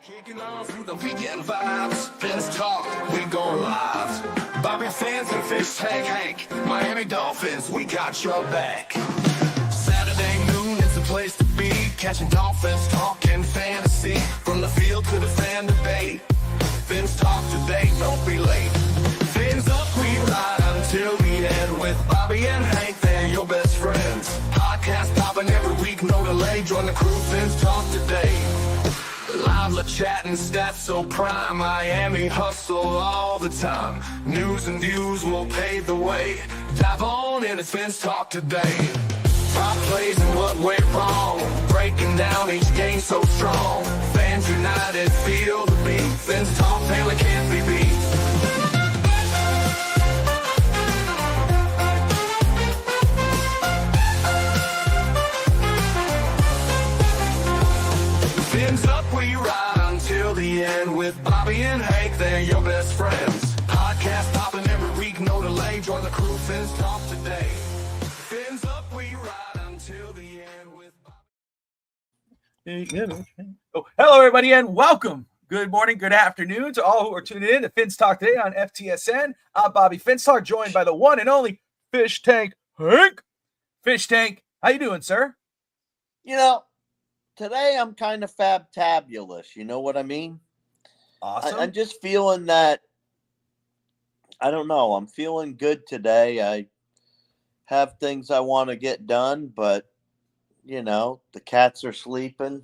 Kicking on through the weekend vibes. Let's talk, we go live. Bobby fans and Fish Tank Hank. Miami Dolphins, we got your back. Saturday noon is the place to be. Catching Dolphins, talking fantasy. From the field to the fan debate. Fins talk today, don't be late. Fins up, we ride until the end. With Bobby and Hank, they're your best friends. Podcast popping every week, no delay. Join the crew, Fins talk today. Live chat and stats so prime. Miami hustle all the time. News and views will pave the way. Dive on in, it's Fins Talk today. Top plays and what went wrong. Breaking down each game so strong. Fans united, feel the beat. Fins Talk, Taylor can't be beat. Fins up, we ride until the end. With Bobby and Hank, they're your best friends. Podcast popping every week, no delay. Join the crew, Fins Talk today. Fins up, we ride until the end with Bobby. Oh, hello, everybody, and welcome. Good morning, good afternoon to all who are tuning in to Fins Talk today on FTSN. I'm Bobby Finstar, joined by the one and only Fish Tank Hank. Fish Tank, how you doing, sir? You know, today I'm kind of fabtabulous. You know what I mean? Awesome. I'm just feeling that, I don't know, I'm feeling good today. I have things I want to get done, but, you know, the cats are sleeping.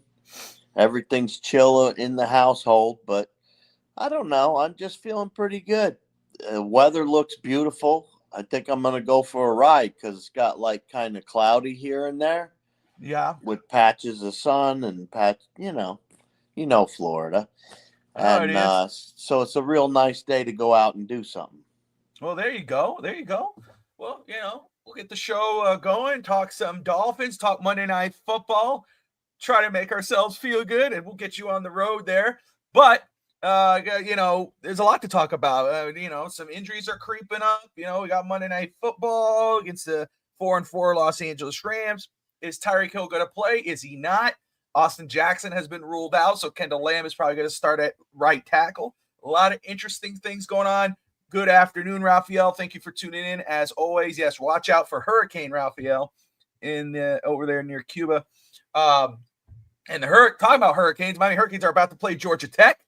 Everything's chill in the household, but I don't know. I'm just feeling pretty good. The weather looks beautiful. I think I'm going to go for a ride because it's got like kind of cloudy here and there. Yeah. With patches of sun and you know Florida. And so it's a real nice day to go out and do something. Well, there you go. There you go. Well, you know, we'll get the show going, talk some Dolphins, talk Monday Night Football, try to make ourselves feel good, and we'll get you on the road there. But, you know, there's a lot to talk about. You know, some injuries are creeping up. You know, we got Monday Night Football against the 4-4 Los Angeles Rams. Is Tyreek Hill going to play? Is he not? Austin Jackson has been ruled out, so Kendall Lamb is probably going to start at right tackle. A lot of interesting things going on. Good afternoon, Raphael. Thank you for tuning in. As always, yes, watch out for Hurricane Raphael over there near Cuba. And talking about hurricanes, Miami Hurricanes are about to play Georgia Tech,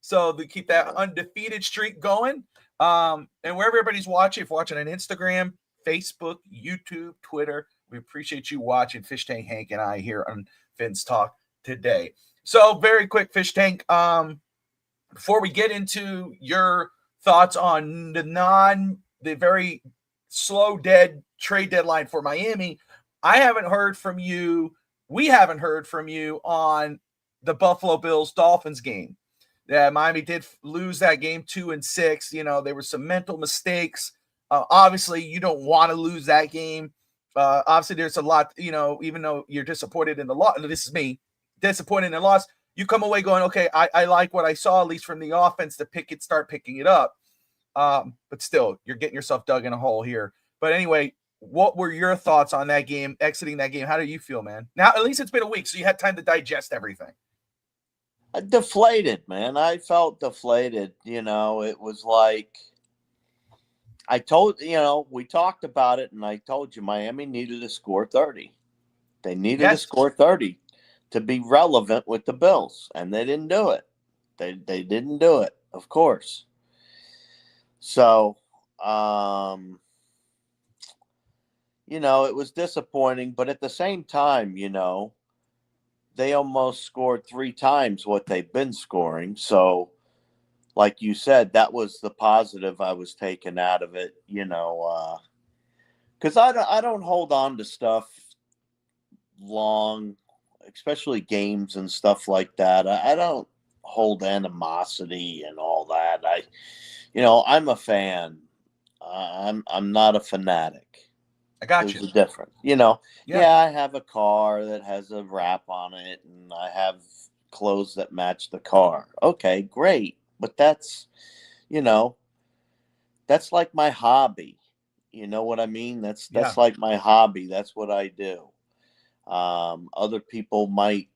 so they keep that undefeated streak going. And wherever everybody's watching, if you're watching on Instagram, Facebook, YouTube, Twitter, we appreciate you watching Fish Tank Hank and I here on Fins Talk today. So very quick, Fish Tank, before we get into your thoughts on the very slow dead trade deadline for Miami, I haven't heard from you. We haven't heard from you on the Buffalo Bills Dolphins game. Yeah, Miami did lose that game 2-6. You know, there were some mental mistakes. Obviously, you don't want to lose that game. Obviously, there's a lot, you know, even though you're disappointed in the loss, this is me, disappointed in the loss, you come away going, okay, I like what I saw, at least from the offense, to start picking it up. But still, you're getting yourself dug in a hole here. But anyway, what were your thoughts on that game, exiting that game? How do you feel, man? Now, at least it's been a week, so you had time to digest everything. Deflated, man. I felt deflated. You know, it was like, we talked about it, and I told you Miami needed to score 30. They needed to score 30 to be relevant with the Bills, and they didn't do it. They didn't do it, of course. So, you know, it was disappointing, but at the same time, you know, they almost scored 3 times what they've been scoring. So, like you said, that was the positive I was taking out of it, you know, because I don't hold on to stuff long, especially games and stuff like that. I don't hold animosity and all that. I'm a fan. I'm not a fanatic. I got There's you. a difference. You know, yeah, I have a car that has a wrap on it, and I have clothes that match the car. Okay, great. But that's, you know, that's like my hobby. You know what I mean? That's like my hobby. That's what I do. Other people might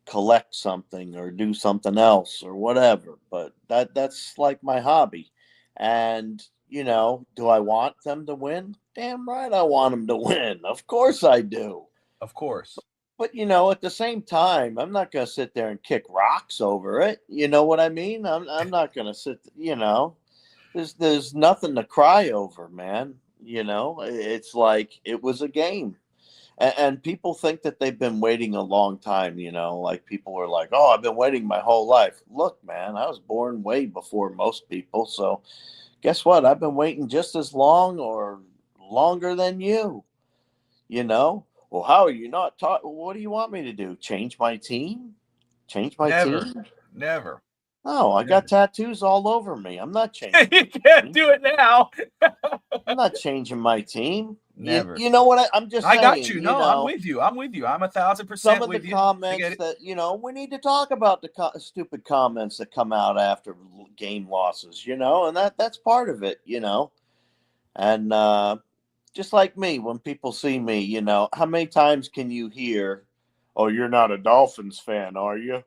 collect something or do something else or whatever. But that's like my hobby. And, do I want them to win? Damn right I want them to win. Of course I do. Of course. But, at the same time, I'm not going to sit there and kick rocks over it. You know what I mean? I'm not going to there's nothing to cry over, man. It's like it was a game. And people think that they've been waiting a long time, like people are like, oh, I've been waiting my whole life. Look, man, I was born way before most people. So guess what? I've been waiting just as long or longer than you, Well, how are you not taught? What do you want me to do? Change my team? Change my team? Never. No, I got tattoos all over me. I'm not changing. You can't do it now. I'm not changing my team. Never. You know what? I'm just saying. I got you. No, I'm with you. I'm 1,000% some of with the you. comments that, we need to talk about the stupid comments that come out after game losses, and that's part of it, And just like me, when people see me, how many times can you hear, oh, you're not a Dolphins fan, are you?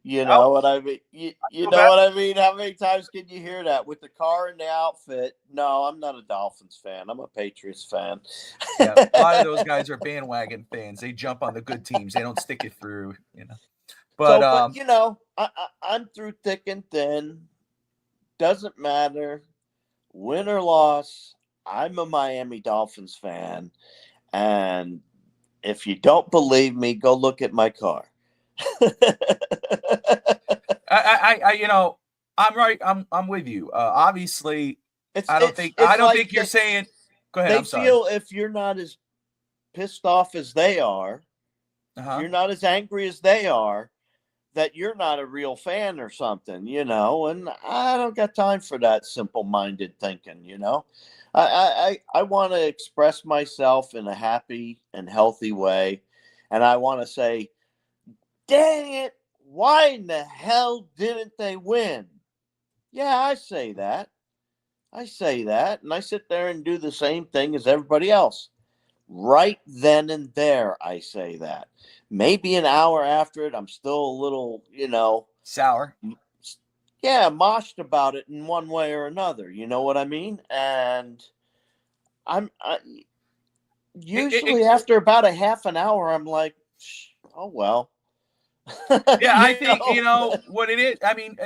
You know what I mean? You know what I mean? How many times can you hear that with the car and the outfit? No, I'm not a Dolphins fan. I'm a Patriots fan. Yeah, a lot of those guys are bandwagon fans. They jump on the good teams. They don't stick it through, But, I'm through thick and thin. Doesn't matter. Win or loss, I'm a Miami Dolphins fan. And if you don't believe me, go look at my car. I'm right. I'm with you. Obviously, I don't think you're saying. Go ahead. I'm sorry. They feel if you're not as pissed off as they are, if you're not as angry as they are, that you're not a real fan or something, And I don't got time for that simple-minded thinking, I want to express myself in a happy and healthy way, and I want to say, dang it, why in the hell didn't they win? Yeah, I say that. And I sit there and do the same thing as everybody else. Right then and there, I say that. Maybe an hour after it, I'm still a little, sour. Yeah, moshed about it in one way or another. You know what I mean? And usually after about a half an hour, I'm like, oh, well. Yeah, I think what it is. I mean,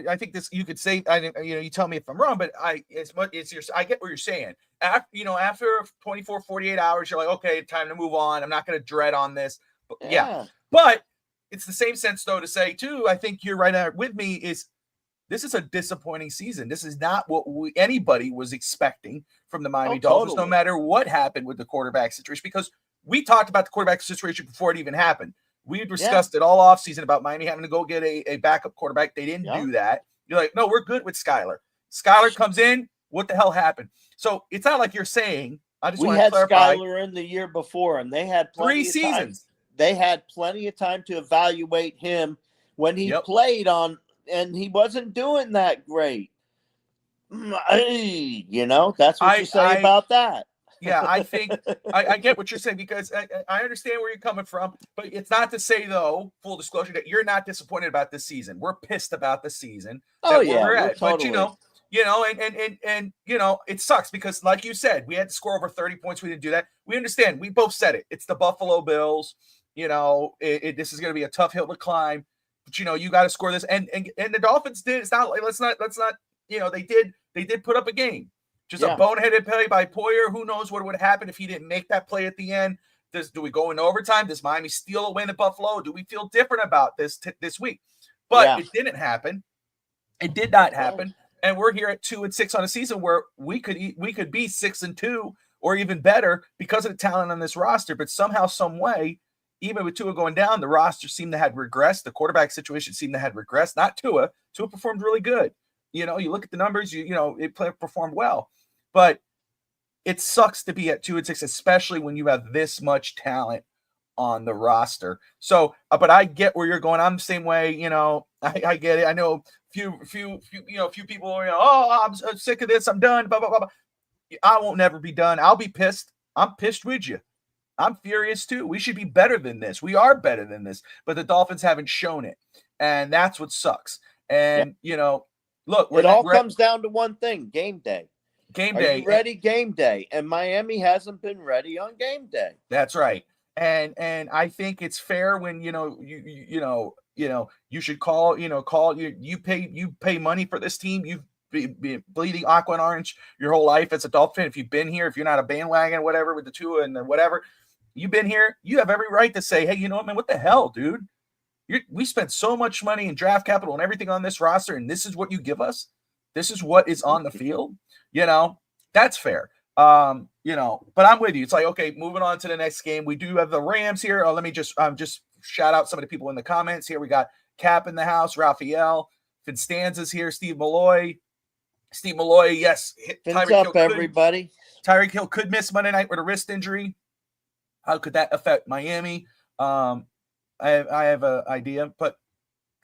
I think this. You could say, you tell me if I'm wrong, but I get what you're saying. After 24, 48 hours, you're like, okay, time to move on. I'm not going to dread on this. Yeah, but it's the same sense though to say too. I think you're right there with me. This is a disappointing season. This is not what anybody was expecting from the Miami Dolphins, no matter what happened with the quarterback situation. Because we talked about the quarterback situation before it even happened. We discussed it all offseason about Miami having to go get a backup quarterback. They didn't do that. You're like, no, we're good with Skyler. Skyler comes in. What the hell happened? So it's not like you're saying. I just want to clarify. We had Skyler in the year before, and they had 3 seasons. They had plenty of time to evaluate him when he played on, and he wasn't doing that great. That's what you say about that. Yeah, I think I get what you're saying because I understand where you're coming from, but it's not to say though, full disclosure, that you're not disappointed about this season. We're pissed about the season. Oh yeah, we're totally. But and it sucks because like you said, we had to score over 30 points. We didn't do that. We understand. We both said it. It's the Buffalo Bills. This is going to be a tough hill to climb, but you got to score this. And the Dolphins did. It's not like let's not. They did put up a game. Just a boneheaded play by Poyer. Who knows what would happen if he didn't make that play at the end? Do we go into overtime? Does Miami steal a win at Buffalo? Do we feel different about this week? But it didn't happen. It did not happen. And we're here at 2-6 on a season where we could be 6-2 or even better because of the talent on this roster. But somehow, some way, even with Tua going down, the roster seemed to have regressed. The quarterback situation seemed to have regressed. Not Tua. Tua performed really good. You look at the numbers. It performed well. But it sucks to be at 2-6, especially when you have this much talent on the roster. So, but I get where you're going. I'm the same way. I get it. I know few people are, oh, I'm sick of this. I'm done. Blah, blah, blah, blah. I won't never be done. I'll be pissed. I'm pissed with you. I'm furious too. We should be better than this. We are better than this, but the Dolphins haven't shown it. And that's what sucks. And, look, It all comes down to one thing: game day. Game Are day. you ready? Game day. And Miami hasn't been ready on game day. That's right. And I think it's fair when you should call you pay money for this team. You've been bleeding aqua and orange your whole life as a Dolphin. If you've been here, if you're not a bandwagon, whatever with the Tua and whatever, you've been here. You have every right to say, hey, you know what, man? What the hell, dude? We spent so much money in draft capital and everything on this roster, and this is what you give us. This is what is on the field. That's fair. But I'm with you. It's like, okay, moving on to the next game. We do have the Rams here. Let me just shout out some of the people in the comments here. We got Cap in the house, Raphael, Finstanza's here, Steve Malloy, yes. What's up, everybody? Tyreek Hill could miss Monday night with a wrist injury. How could that affect Miami? I have an idea, but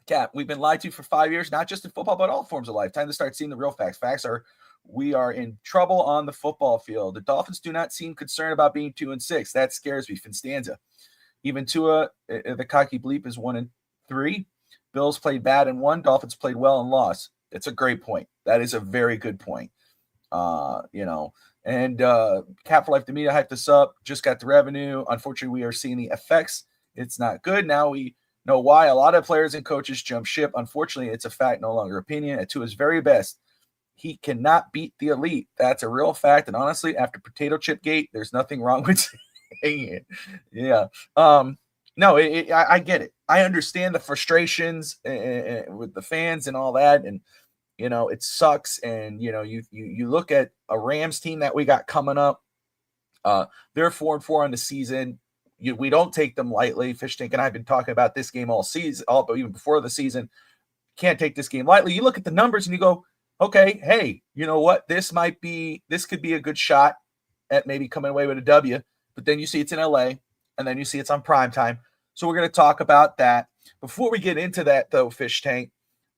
Cap, we've been lied to for 5 years, not just in football, but all forms of life. Time to start seeing the real facts. Facts are we are in trouble on the football field. The Dolphins do not seem concerned about being 2-6. That scares me. Finstanza. Even Tua, the cocky bleep, is 1-3. Bills played bad and won. Dolphins played well and lost. It's a great point. That is a very good point. And Cap for Life Demeter hyped us up. Just got the revenue. Unfortunately, we are seeing the effects. It's not good. Now we know why. A lot of players and coaches jump ship. Unfortunately, it's a fact, no longer opinion. At Tua's very best, he cannot beat the elite. That's a real fact. And honestly, after Potato Chip Gate, there's nothing wrong with saying it. Yeah. No, I get it. I understand the frustrations with the fans and all that. And, it sucks. And, you look at a Rams team that we got coming up. They're 4-4 on the season. We don't take them lightly. Fish Tank and I have been talking about this game all season, but even before the season. Can't take this game lightly. You look at the numbers and you go, okay, hey, you know what? This could be a good shot at maybe coming away with a W. But then you see it's in LA, and then you see it's on Primetime. So we're going to talk about that. Before we get into that, though, Fish Tank,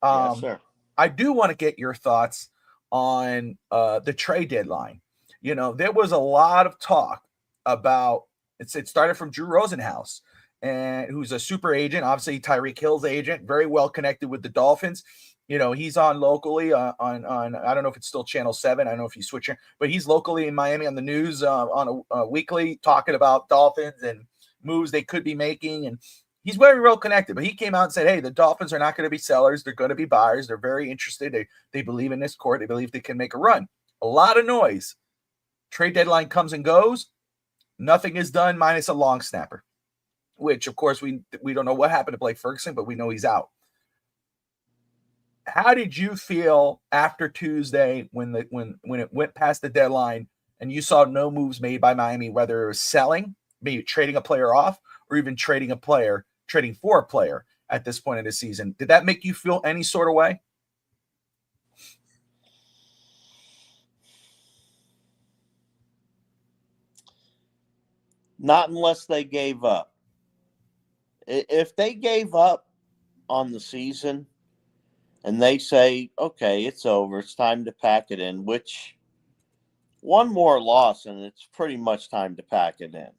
yes, sir. I do want to get your thoughts on the trade deadline. There was a lot of talk about it started from Drew Rosenhaus, and who's a super agent, obviously Tyreek Hill's agent, very well connected with the Dolphins. He's on locally on I don't know if it's still Channel 7. I don't know if he's switching, but he's locally in Miami on the news on a weekly talking about Dolphins and moves they could be making. And he's very well connected, but he came out and said, hey, the Dolphins are not going to be sellers. They're going to be buyers. They're very interested. They believe in this core. They believe they can make a run. A lot of noise. Trade deadline comes and goes. Nothing is done minus a long snapper, which, of course, we don't know what happened to Blake Ferguson, but we know he's out. How did you feel after Tuesday when it went past the deadline and you saw no moves made by Miami, whether it was selling, maybe trading a player off, or even trading for a player at this point in the season? Did that make you feel any sort of way? Not unless they gave up. If they gave up on the season and they say, okay, it's over, it's time to pack it in, which one more loss and it's pretty much time to pack it in.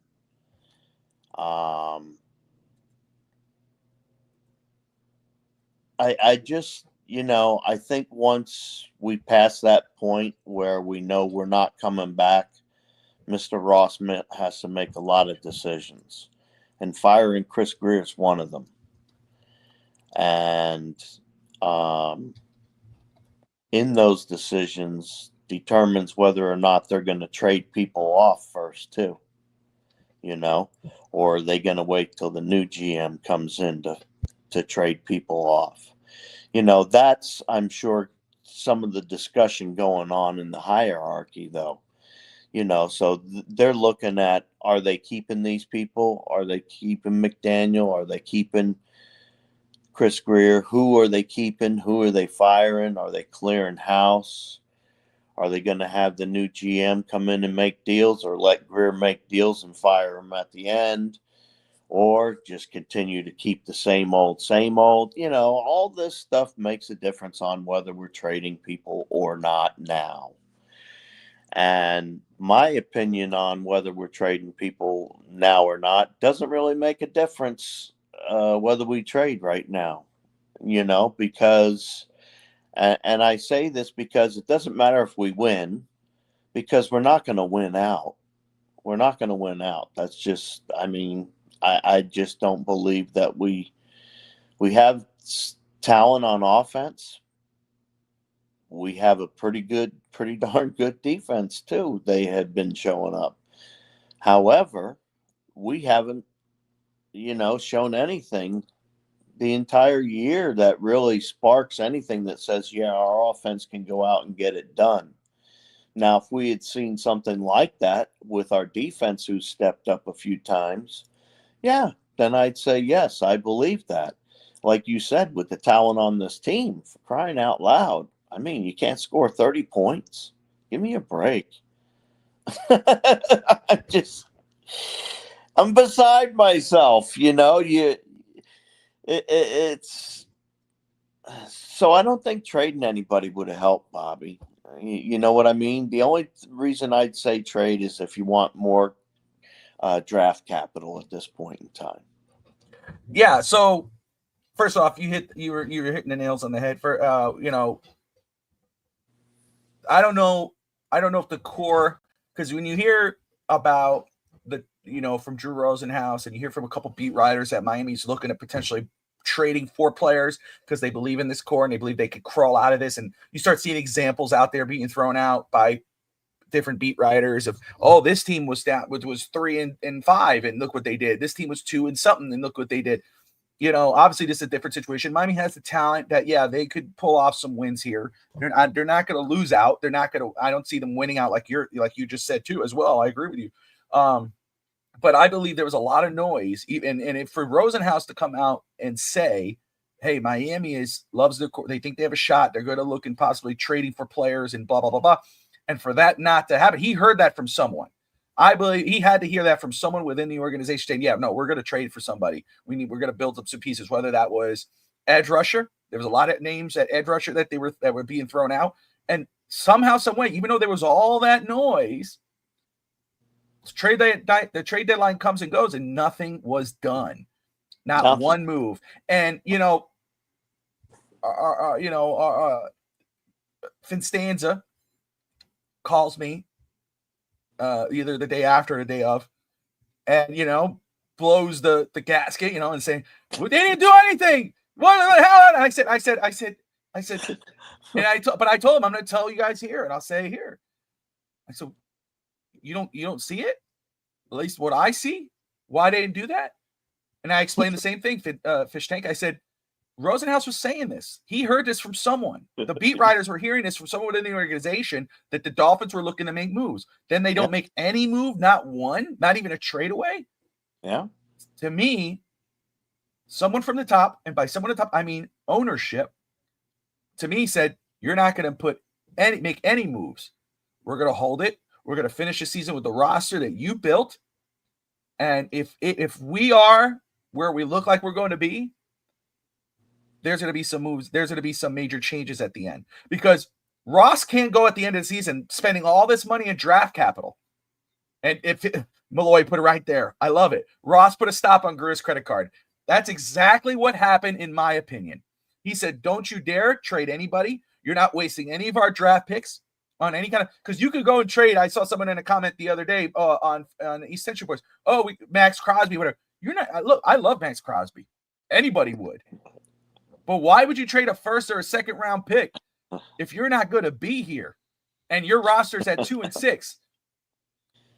I just, I think once we pass that point where we know we're not coming back, Mr. Ross has to make a lot of decisions, and firing Chris Greer is one of them. And in those decisions determines whether or not they're going to trade people off first too, or are they going to wait till the new GM comes in to trade people off? That's, I'm sure, some of the discussion going on in the hierarchy, though. So they're looking at, are they keeping these people? Are they keeping McDaniel? Are they keeping Chris Greer? Who are they keeping? Who are they firing? Are they clearing house? Are they going to have the new GM come in and make deals, or let Greer make deals and fire him at the end? Or just continue to keep the same old, same old? All this stuff makes a difference on whether we're trading people or not now. And my opinion on whether we're trading people now or not doesn't really make a difference whether we trade right now, because, and I say this because it doesn't matter if we win, because we're not going to win out. We're not going to win out. That's just, I just don't believe that we have talent on offense. We have a pretty darn good defense too. They had been showing up. However, we haven't, shown anything the entire year that really sparks anything that says, yeah, our offense can go out and get it done. Now, if we had seen something like that with our defense, who stepped up a few times, yeah, then I'd say, yes, I believe that. Like you said, with the talent on this team, for crying out loud, you can't score 30 points. Give me a break. I'm beside myself, it's so I don't think trading anybody would have helped, Bobby. You know what I mean? The only reason I'd say trade is if you want more draft capital at this point in time. Yeah. So first off, you were hitting the nails on the head for I don't know if the core, because when you hear about the from Drew Rosenhaus, and you hear from a couple beat writers that Miami's looking at potentially trading for players because they believe in this core and they believe they could crawl out of this, and you start seeing examples out there being thrown out by different beat writers of, oh, this team was 3-5 and look what they did. This team was 2 and something and look what they did. Obviously this is a different situation. Miami has the talent that, yeah, they could pull off some wins here. They're not going to lose out. I don't see them winning out like you just said too, as well. I agree with you. But I believe there was a lot of noise, and if for Rosenhaus to come out and say, hey, Miami loves their core, they think they have a shot, they're going to look and possibly trading for players and blah, blah, blah, blah. And for that not to happen, he heard that from someone. I believe he had to hear that from someone within the organization saying, yeah, no, we're going to trade for somebody. We're going to build up some pieces, whether that was edge rusher. There was a lot of names at edge rusher that were being thrown out. And somehow, some way, even though there was all that noise, the trade deadline comes and goes and nothing was done. Not one move. And, Finstanza calls me either the day after or the day of, and blows the gasket, and saying, well, they didn't do anything. What the hell? And I said, and but I told him, I'm going to tell you guys here, and I'll say it here. I said, you don't see it? At least what I see? Why they didn't do that? And I explained the same thing, Fish Tank. I said, Rosenhaus was saying this. He heard this from someone. The beat writers were hearing this from someone within the organization that the Dolphins were looking to make moves. Then they don't make any move, not one, not even a trade away. Yeah. To me, someone from the top, and by someone at the top, I mean ownership, to me said, you're not going to make any moves. We're going to hold it. We're going to finish the season with the roster that you built. And if we are where we look like we're going to be, there's going to be some moves. There's going to be some major changes at the end, because Ross can't go at the end of the season spending all this money in draft capital. And Malloy put it right there. I love it. Ross put a stop on Greer's credit card. That's exactly what happened, in my opinion. He said, don't you dare trade anybody. You're not wasting any of our draft picks on any kind of, because you could go and trade. I saw someone in a comment the other day on East Central Boys. Oh, Max Crosby, whatever. You're not. Look, I love Max Crosby. Anybody would. But why would you trade a first or a second round pick if you're not going to be here and your roster's at 2 and 6?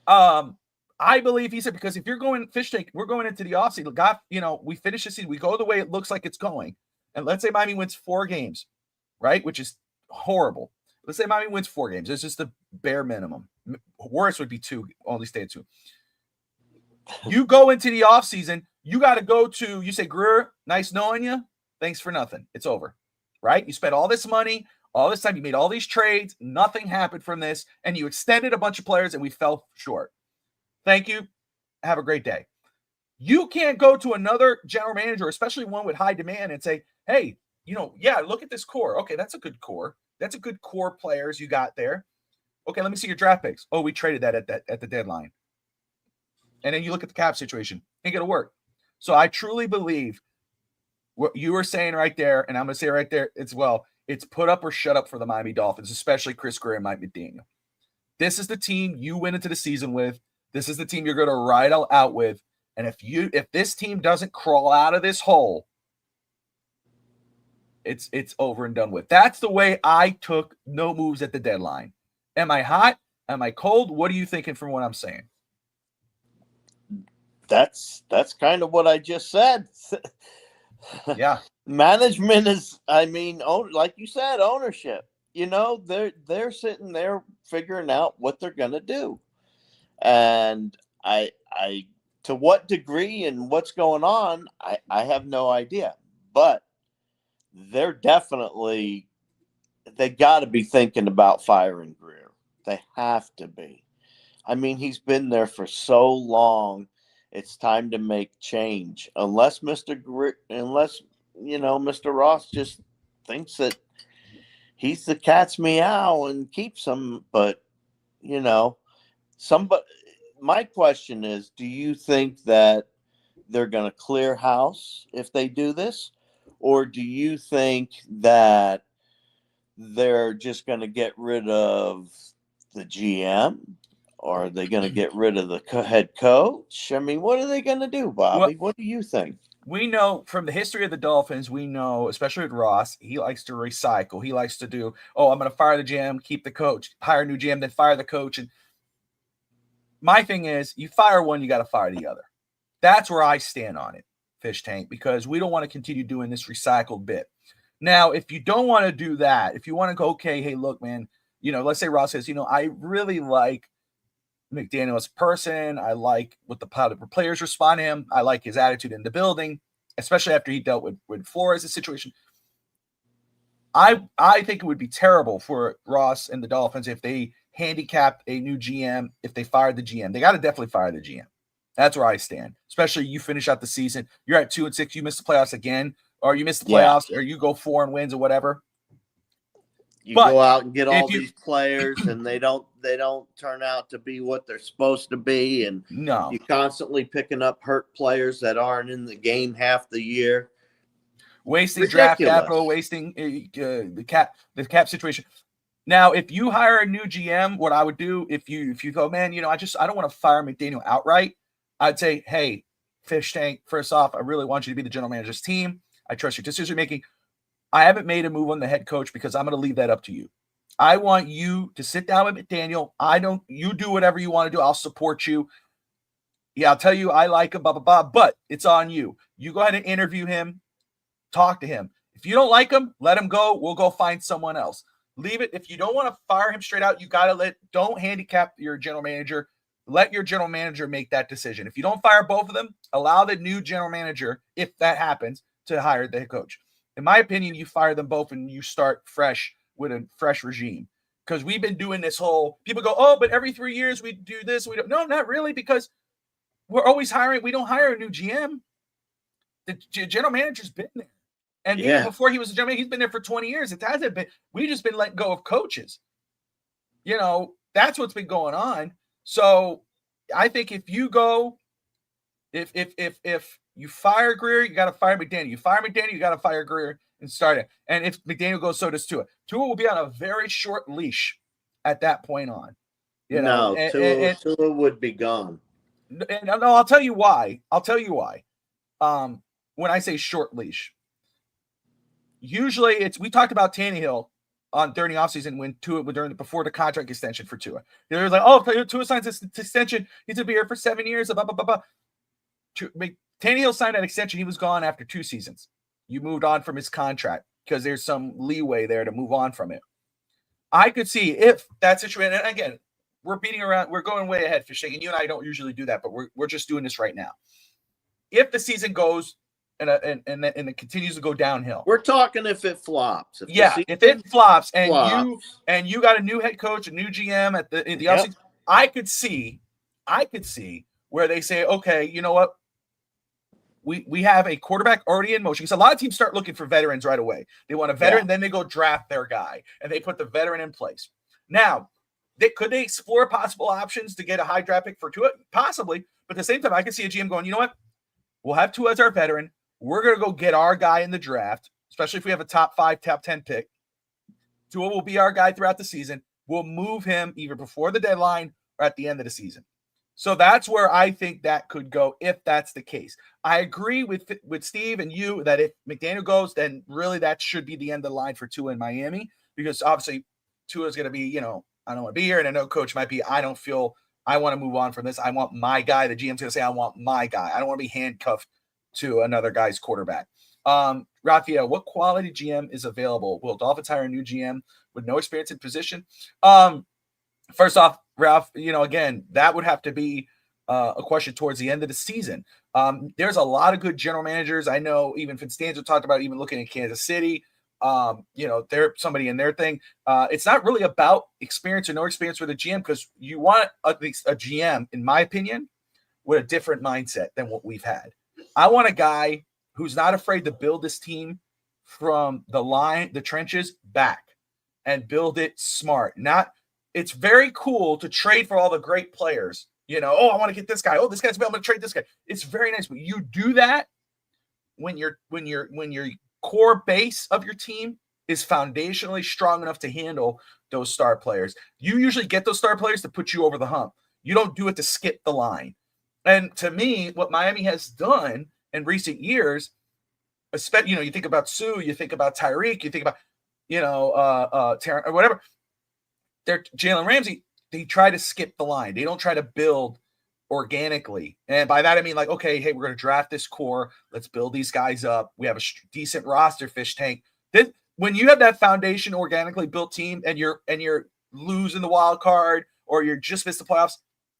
I believe he said, because if you're going Fish Tank, we're going into the offseason. We finish the season, we go the way it looks like it's going, and let's say Miami wins 4 games, right? Which is horrible. Let's say Miami wins 4 games. It's just the bare minimum. Worst would be 2, only stay at 2. You go into the offseason, you got to go to, you say, Greer, nice knowing you. Thanks for nothing. It's over, right? You spent all this money, all this time. You made all these trades. Nothing happened from this. And you extended a bunch of players and we fell short. Thank you. Have a great day. You can't go to another general manager, especially one with high demand, and say, hey, look at this core. Okay, that's a good core. That's a good core players you got there. Okay, let me see your draft picks. Oh, we traded that at the deadline. And then you look at the cap situation. Ain't gonna work. So I truly believe what you were saying right there, and I'm gonna say right there as well. It's put up or shut up for the Miami Dolphins, especially Chris Greer and Mike McDaniel. This is the team you went into the season with. This is the team you're going to ride out with. And if this team doesn't crawl out of this hole, it's over and done with. That's the way I took no moves at the deadline. Am I hot? Am I cold? What are you thinking from what I'm saying? That's kind of what I just said. Yeah. Management is, like you said, ownership. They're sitting there figuring out what they're going to do. And I to what degree and what's going on, I have no idea. But they're definitely, they got to be thinking about firing Greer. They have to be. I mean, he's been there for so long. It's time to make change. Unless Mr. Ross just thinks that he's the cat's meow and keeps him. But, my question is, do you think that they're going to clear house if they do this? Or do you think that they're just going to get rid of the GM? Or are they going to get rid of the head coach? I mean, what are they going to do, Bobby? What do you think? We know from the history of the Dolphins, especially with Ross, he likes to recycle. He likes to do, I'm going to fire the GM, keep the coach, hire a new GM, then fire the coach. And my thing is, you fire one, you got to fire the other. That's where I stand on it, Fish Tank, because we don't want to continue doing this recycled bit. Now, if you don't want to do that, if you want to go, okay, hey, look, man, let's say Ross says, I really like McDaniel as a person. I like how the players respond to him. I like his attitude in the building, especially after he dealt with Flores' situation. I think it would be terrible for Ross and the Dolphins if they handicapped a new GM, if they fired the GM. They got to definitely fire the GM. That's where I stand. Especially you finish out the season. You're at 2-6. You miss the playoffs again, or you miss the playoffs, or you go 4 and wins or whatever. You go out and get all these players, and they don't turn out to be what they're supposed to be, and you're constantly picking up hurt players that aren't in the game half the year, wasting draft capital, wasting the cap situation. Now, if you hire a new GM, what I would do if you go, man, I don't want to fire McDaniel outright. I'd say, hey, Fish Tank, first off, I really want you to be the general manager's team. I trust your decision making. I haven't made a move on the head coach because I'm going to leave that up to you. I want you to sit down with McDaniel. You do whatever you want to do. I'll support you. Yeah, I'll tell you I like him, blah, blah, blah, but it's on you. You go ahead and interview him, talk to him. If you don't like him, let him go. We'll go find someone else. Leave it. If you don't want to fire him straight out, you got to don't handicap your general manager. Let your general manager make that decision. If you don't fire both of them, allow the new general manager, if that happens, to hire the head coach. In my opinion, you fire them both and you start fresh with a fresh regime. Because we've been doing this whole, people go, but every 3 years we do this. We don't. No, not really, because we're always hiring. We don't hire a new GM. The general manager's been there. And even before he was a general manager, he's been there for 20 years. It hasn't been, we just been letting go of coaches. That's what's been going on. So I think if you go, if you fire Greer, you got to fire McDaniel. You fire McDaniel, you got to fire Greer and start it. And if McDaniel goes, so does Tua. Tua will be on a very short leash at that point on. Tua would be gone. And no, I'll tell you why. When I say short leash, usually we talked about Tannehill during the offseason when Tua before the contract extension for Tua. They were like, Tua signs this extension. He's gonna be here for 7 years. Blah, blah, blah, blah. Tannehill signed that extension. He was gone after 2 seasons. You moved on from his contract because there's some leeway there to move on from it. I could see if that situation, and again, we're beating around, we're going way ahead, Fishing, and you and I don't usually do that, but we're just doing this right now. If the season goes and it continues to go downhill, we're talking if it flops. If it flops and you got a new head coach, a new GM in the offseason, I could see where they say, okay, you know what? We have a quarterback already in motion. Because a lot of teams start looking for veterans right away. They want a veteran, then they go draft their guy, and they put the veteran in place. Now, Could they explore possible options to get a high draft pick for Tua? Possibly. But at the same time, I can see a GM going, you know what? We'll have Tua as our veteran. We're going to go get our guy in the draft, especially if we have a top 5, top 10 pick. Tua will be our guy throughout the season. We'll move him either before the deadline or at the end of the season. So that's where I think that could go if that's the case. I agree with Steve and you that if McDaniel goes, then really that should be the end of the line for Tua in Miami, because obviously Tua is going to be, I don't want to be here. And I know coach might be, I don't feel I want to move on from this. I want my guy. The GM's going to say, I want my guy. I don't want to be handcuffed to another guy's quarterback. Raphael, what quality GM is available? Will Dolphins hire a new GM with no experience in position? First off, Ralph, again, that would have to be a question towards the end of the season. There's a lot of good general managers. I know even Finstanzo talked about even looking at Kansas City. They're somebody in their thing. It's not really about experience or no experience with a GM, because you want at least a GM, in my opinion, with a different mindset than what we've had. I want a guy who's not afraid to build this team from the trenches back and build it smart. It's very cool to trade for all the great players. I want to get this guy. Oh, this guy's available. I'm going to trade this guy. It's very nice, but you do that when your core base of your team is foundationally strong enough to handle those star players. You usually get those star players to put you over the hump. You don't do it to skip the line. And to me, what Miami has done in recent years, especially, you think about Sue, you think about Tyreek, you think about, Terrence or whatever. They're Jalen Ramsey. They try to skip the line. They don't try to build organically. And by that, I mean, like, okay, hey, we're going to draft this core. Let's build these guys up. We have a decent roster, fish tank. Then when you have that foundation organically built team and you're losing the wild card or you're just missed the playoffs,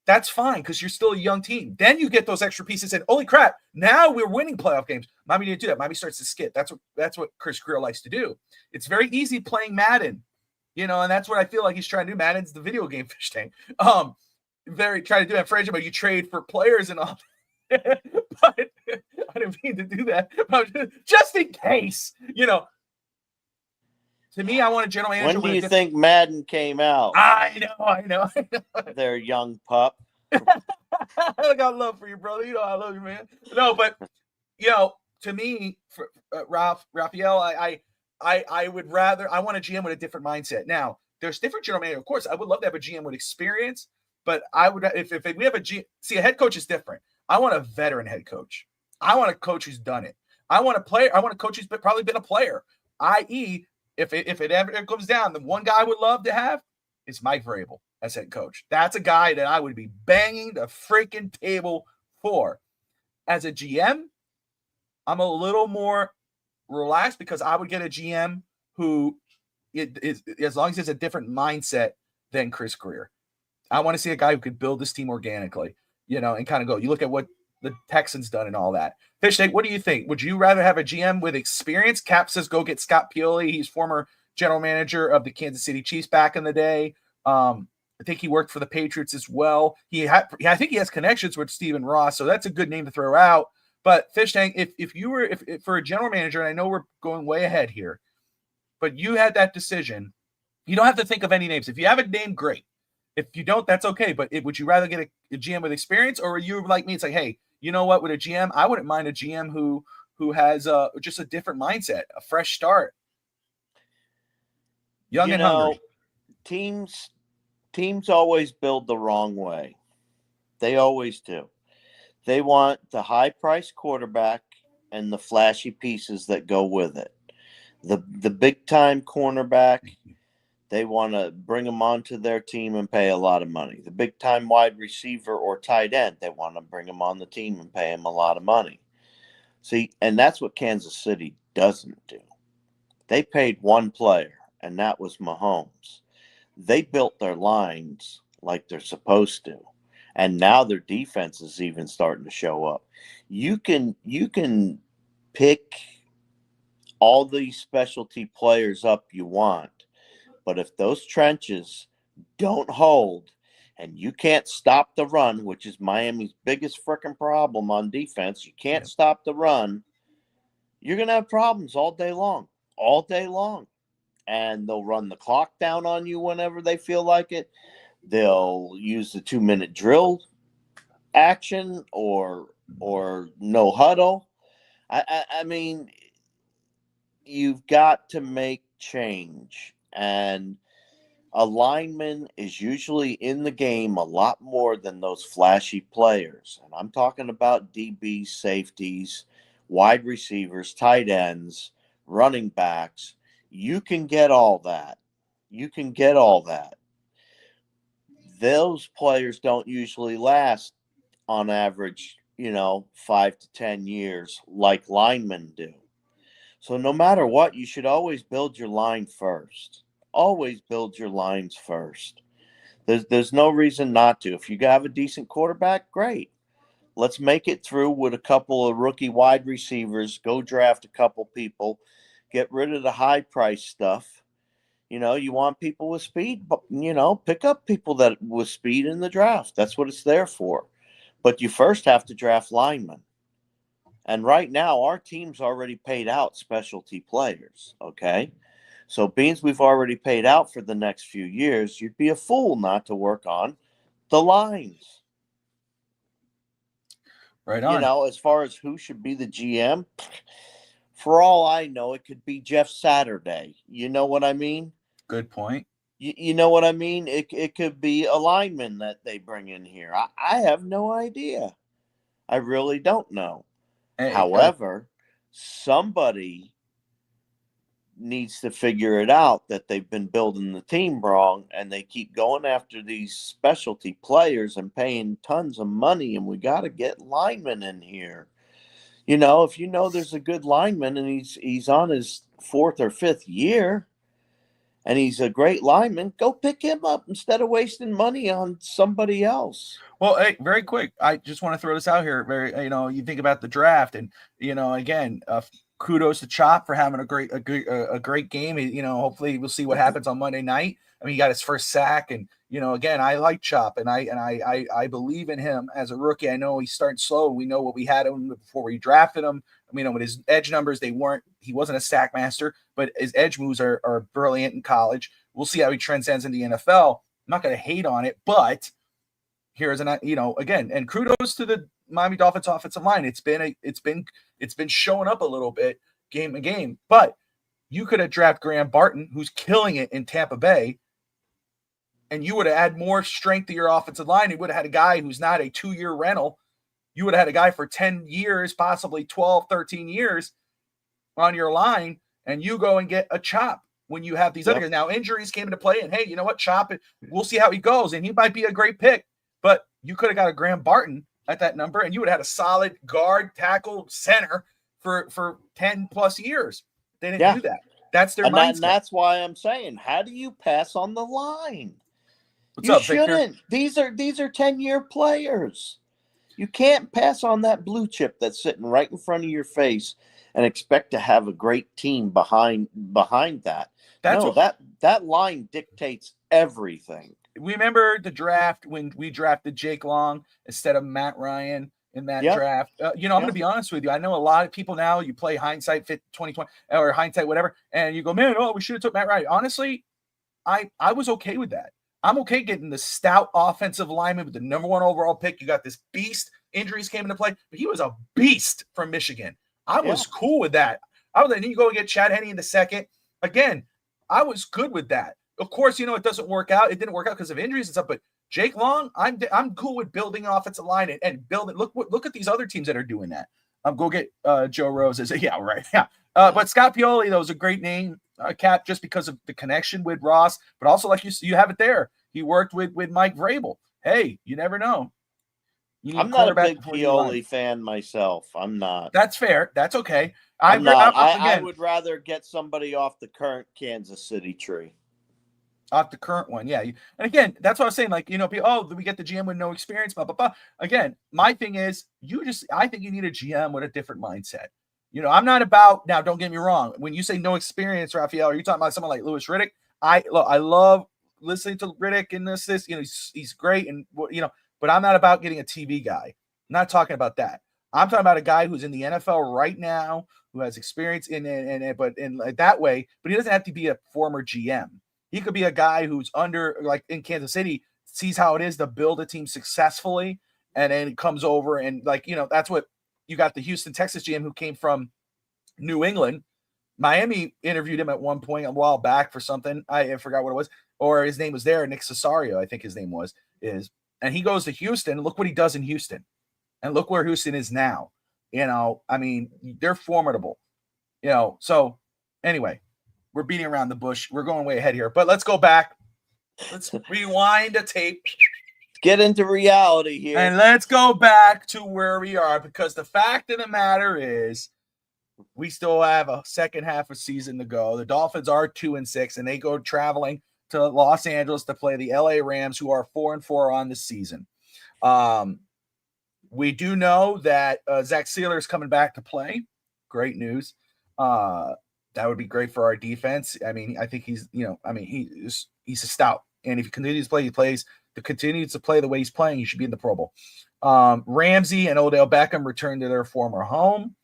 that's fine, because you're still a young team. Then you get those extra pieces and holy crap, now we're winning playoff games. Miami didn't do that. Miami starts to skip. That's what Chris Greer likes to do. It's very easy playing Madden, and that's what I feel like he's trying to do. Madden's the video game, fish tank. Very trying to do that for but you trade for players and all. But I didn't mean to do that. Just in case, To me, I want a general manager. When do you think Madden came out? I know. Their young pup. I got love for you, brother. I love you, man. No, but to me, for Raphael, I would rather. I want a GM with a different mindset. Now, there's different general managers. Of course, I would love to have a GM with experience, but I would if we have a head coach is different. I want a veteran head coach. I want a coach who's done it. I want a coach who's probably been a player. I.e., if it ever comes down, the one guy I would love to have is Mike Vrabel as head coach. That's a guy that I would be banging the freaking table for. As a GM, I'm a little more relaxed because I would get a GM who is, as long as it's a different mindset than Chris Greer. I want to see a guy who could build this team organically, and kind of go. You look at what the Texans done and all that. Fish Tank, what do you think? Would you rather have a GM with experience? Cap says go get Scott Pioli. He's former general manager of the Kansas City Chiefs back in the day. I think he worked for the Patriots as well. I think he has connections with Stephen Ross, so that's a good name to throw out. But Fish Tank, if you were for a general manager, and I know we're going way ahead here, but you had that decision, you don't have to think of any names. If you have a name, great. If you don't, that's okay. But would you rather get a GM with experience, or are you like me? It's like, hey, you know what? With a GM, I wouldn't mind a GM who has just a different mindset, a fresh start, young and hungry. Teams always build the wrong way. They always do. They want the high-priced quarterback and the flashy pieces that go with it. The big-time cornerback, they want to bring them onto their team and pay a lot of money. The big-time wide receiver or tight end, they want to bring them on the team and pay them a lot of money. See, and that's what Kansas City doesn't do. They paid one player, and that was Mahomes. They built their lines like they're supposed to, and now their defense is even starting to show up. You can pick all these specialty players up you want, but if those trenches don't hold and you can't stop the run, which is Miami's biggest freaking problem on defense, you can't stop the run, you're going to have problems all day long. And they'll run the clock down on you whenever they feel like it. They'll use the 2-minute drill action or no huddle. I mean, you've got to make change, and a lineman is usually in the game a lot more than those flashy players. And I'm talking about DBs, safeties, wide receivers, tight ends, running backs. You can get all that. You can get all that. Those players don't usually last on average, 5 to 10 years like linemen do. So no matter what, you should always build your line first. Always build your lines first. There's no reason not to. If you have a decent quarterback, great. Let's make it through with a couple of rookie wide receivers. Go draft a couple people. Get rid of the high price stuff. You want people with speed, but pick up people that with speed in the draft. That's what it's there for. But you first have to draft linemen. And right now, our team's already paid out specialty players, okay? So beans we've already paid out for the next few years, you'd be a fool not to work on the lines. Right on. As far as who should be the GM, for all I know, it could be Jeff Saturday. You know what I mean? Good point. You know what I mean? It could be a lineman that they bring in here. I have no idea. I really don't know. However, somebody needs to figure it out that they've been building the team wrong, and they keep going after these specialty players and paying tons of money, and we got to get linemen in here. If there's a good lineman and he's on his 4th or 5th year and he's a great lineman, go pick him up instead of wasting money on somebody else. Well, hey, very quick. I just want to throw this out here. You think about the draft, and again, kudos to Chop for having a great game. Hopefully we'll see what happens on Monday night. I mean, he got his first sack, and again, I like Chop, and I believe in him as a rookie. I know he's starting slow. We know what we had him before we drafted him. With his edge numbers, he wasn't a sack master, but his edge moves are brilliant in college. We'll see how he transcends in the NFL. I'm not going to hate on it, but here's again, and kudos to the Miami Dolphins offensive line. It's been showing up a little bit game to game, but you could have drafted Graham Barton, who's killing it in Tampa Bay, and you would have had more strength to your offensive line. You would have had a guy who's not a 2-year rental. You would have had a guy for 10 years, possibly 12, 13 years on your line, and you go and get a Chop when you have these other guys. Now, injuries came into play, and hey, you know what? Chop, we'll see how he goes, and he might be a great pick, but you could have got a Graham Barton at that number, and you would have had a solid guard, tackle, center for 10 plus years. They didn't do that. That's their mindset. And that's why I'm saying, how do you pass on the line? What's you up, shouldn't. Victor? These are 10-year players. You can't pass on that blue chip that's sitting right in front of your face and expect to have a great team behind that. That line dictates everything. Remember the draft when we drafted Jake Long instead of Matt Ryan in that draft? I'm going to be honest with you. I know a lot of people now, you play hindsight 2020 or hindsight whatever, and you go, man, we should have took Matt Ryan. Honestly, I was okay with that. I'm okay getting the stout offensive lineman with the number 1 overall pick. You got this beast. Injuries came into play, but he was a beast from Michigan. I was cool with that. Then you go and get Chad Henne in the second. Again, I was good with that. Of course, it doesn't work out. It didn't work out because of injuries and stuff. But Jake Long, I'm cool with building an offensive line and building. Look at these other teams that are doing that. Go get Joe Rose. Yeah, right. Yeah. But Scott Pioli, though, is a great name, Cap, just because of the connection with Ross, but also like you have it there. He worked with Mike Vrabel. Hey, you never know. I'm not a big Pioli fan myself. I'm not. That's fair. That's okay. I'm not. I would rather get somebody off the current Kansas City tree. Off the current one, yeah. And again, that's what I was saying. Like, we get the GM with no experience, blah, blah, blah. Again, my thing is, I think you need a GM with a different mindset. I'm not about, now don't get me wrong. When you say no experience, Raphael, are you talking about someone like Louis Riddick? I love listening to Riddick and this, he's great. And, but I'm not about getting a TV guy. I'm not talking about that. I'm talking about a guy who's in the NFL right now, who has experience in that way, but he doesn't have to be a former GM. He could be a guy who's under, like in Kansas City, sees how it is to build a team successfully, and then it comes over and that's what you got. The Houston Texas GM who came from New England. Miami interviewed him at one point a while back for something. I forgot what it was, or his name was there. Nick Cesario, I think his name and he goes to Houston. Look what he does in Houston, and look where Houston is now. I mean, they're formidable. So anyway, we're beating around the bush. We're going way ahead here, but let's go back. Let's rewind the tape. Get into reality here. And let's go back to where we are, because the fact of the matter is we still have a second half of season to go. The Dolphins are 2-6, and they go traveling to Los Angeles to play the LA Rams, who are 4-4 on the season. We do know that Zach Sealer is coming back to play. Great news. That would be great for our defense. I mean, I think he's a stout. And if he continues to play the way he's playing, he should be in the Pro Bowl. Ramsey and Odell Beckham return to their former home.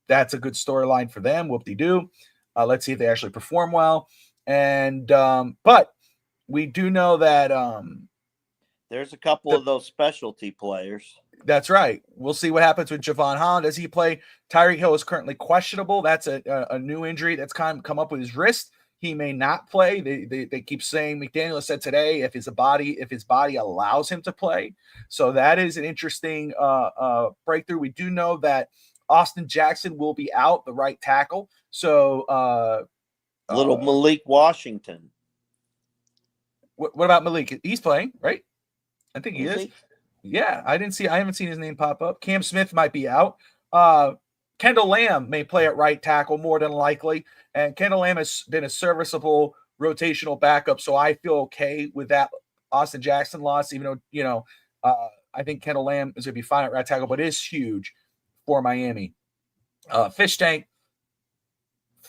That's a good storyline for them. Whoop-de-doo. Let's see if they actually perform well. And but we do know that there's a couple of those specialty players. That's right. We'll see what happens with Javon Holland. Does he play? Tyreek Hill is currently questionable. That's a new injury that's come up with his wrist. He may not play. They keep saying, McDaniel said today, if his body allows him to play. So that is an interesting breakthrough. We do know that Austin Jackson will be out, the right tackle. So little Malik Washington. What about Malik? He's playing, right? I think he is. Yeah, I haven't seen his name pop up. Cam Smith might be out. Kendall Lamb may play at right tackle more than likely. And Kendall Lamb has been a serviceable rotational backup, so I feel okay with that Austin Jackson loss, even though, I think Kendall Lamb is going to be fine at right tackle, but it is huge for Miami. Fish Tank,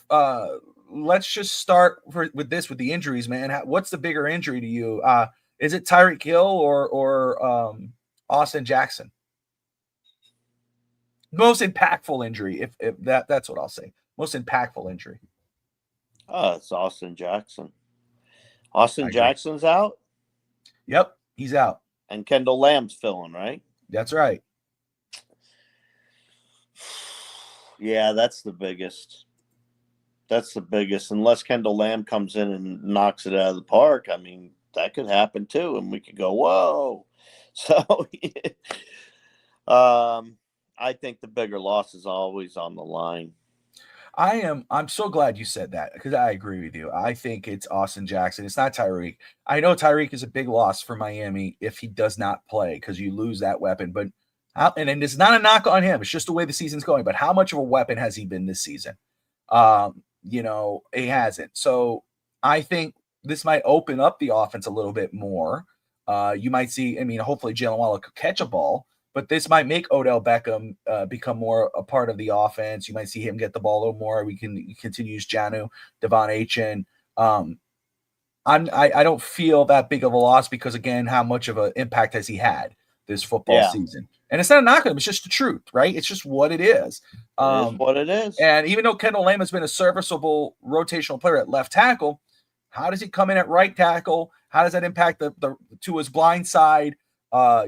let's just start with the injuries, man. What's the bigger injury to you? Is it Tyreek Hill or Austin Jackson? Most impactful injury, if that's what I'll say. Most impactful injury. Oh, it's Austin Jackson. Austin Jackson's out? Yep, he's out. And Kendall Lamb's filling, right? That's right. Yeah, that's the biggest. That's the biggest. Unless Kendall Lamb comes in and knocks it out of the park, I mean, that could happen too, and we could go, whoa. So, I think the bigger loss is always on the line. I'm so glad you said that, because I agree with you. I think it's Austin Jackson. It's not Tyreek. I know Tyreek is a big loss for Miami if he does not play, because you lose that weapon. But and it's not a knock on him. It's just the way the season's going. But how much of a weapon has he been this season? He hasn't. So I think this might open up the offense a little bit more. You might see, hopefully Jalen Waddle could catch a ball, but this might make Odell Beckham become more a part of the offense. You might see him get the ball a little more. We can continue to use Janu, Devon Achin. I don't feel that big of a loss because, again, how much of an impact has he had this football season? And it's not a knock on him. It's just the truth, right? It's just what it is. It is what it is. And even though Kendall Lamb has been a serviceable rotational player at left tackle, how does he come in at right tackle? How does that impact the to his blind side? That's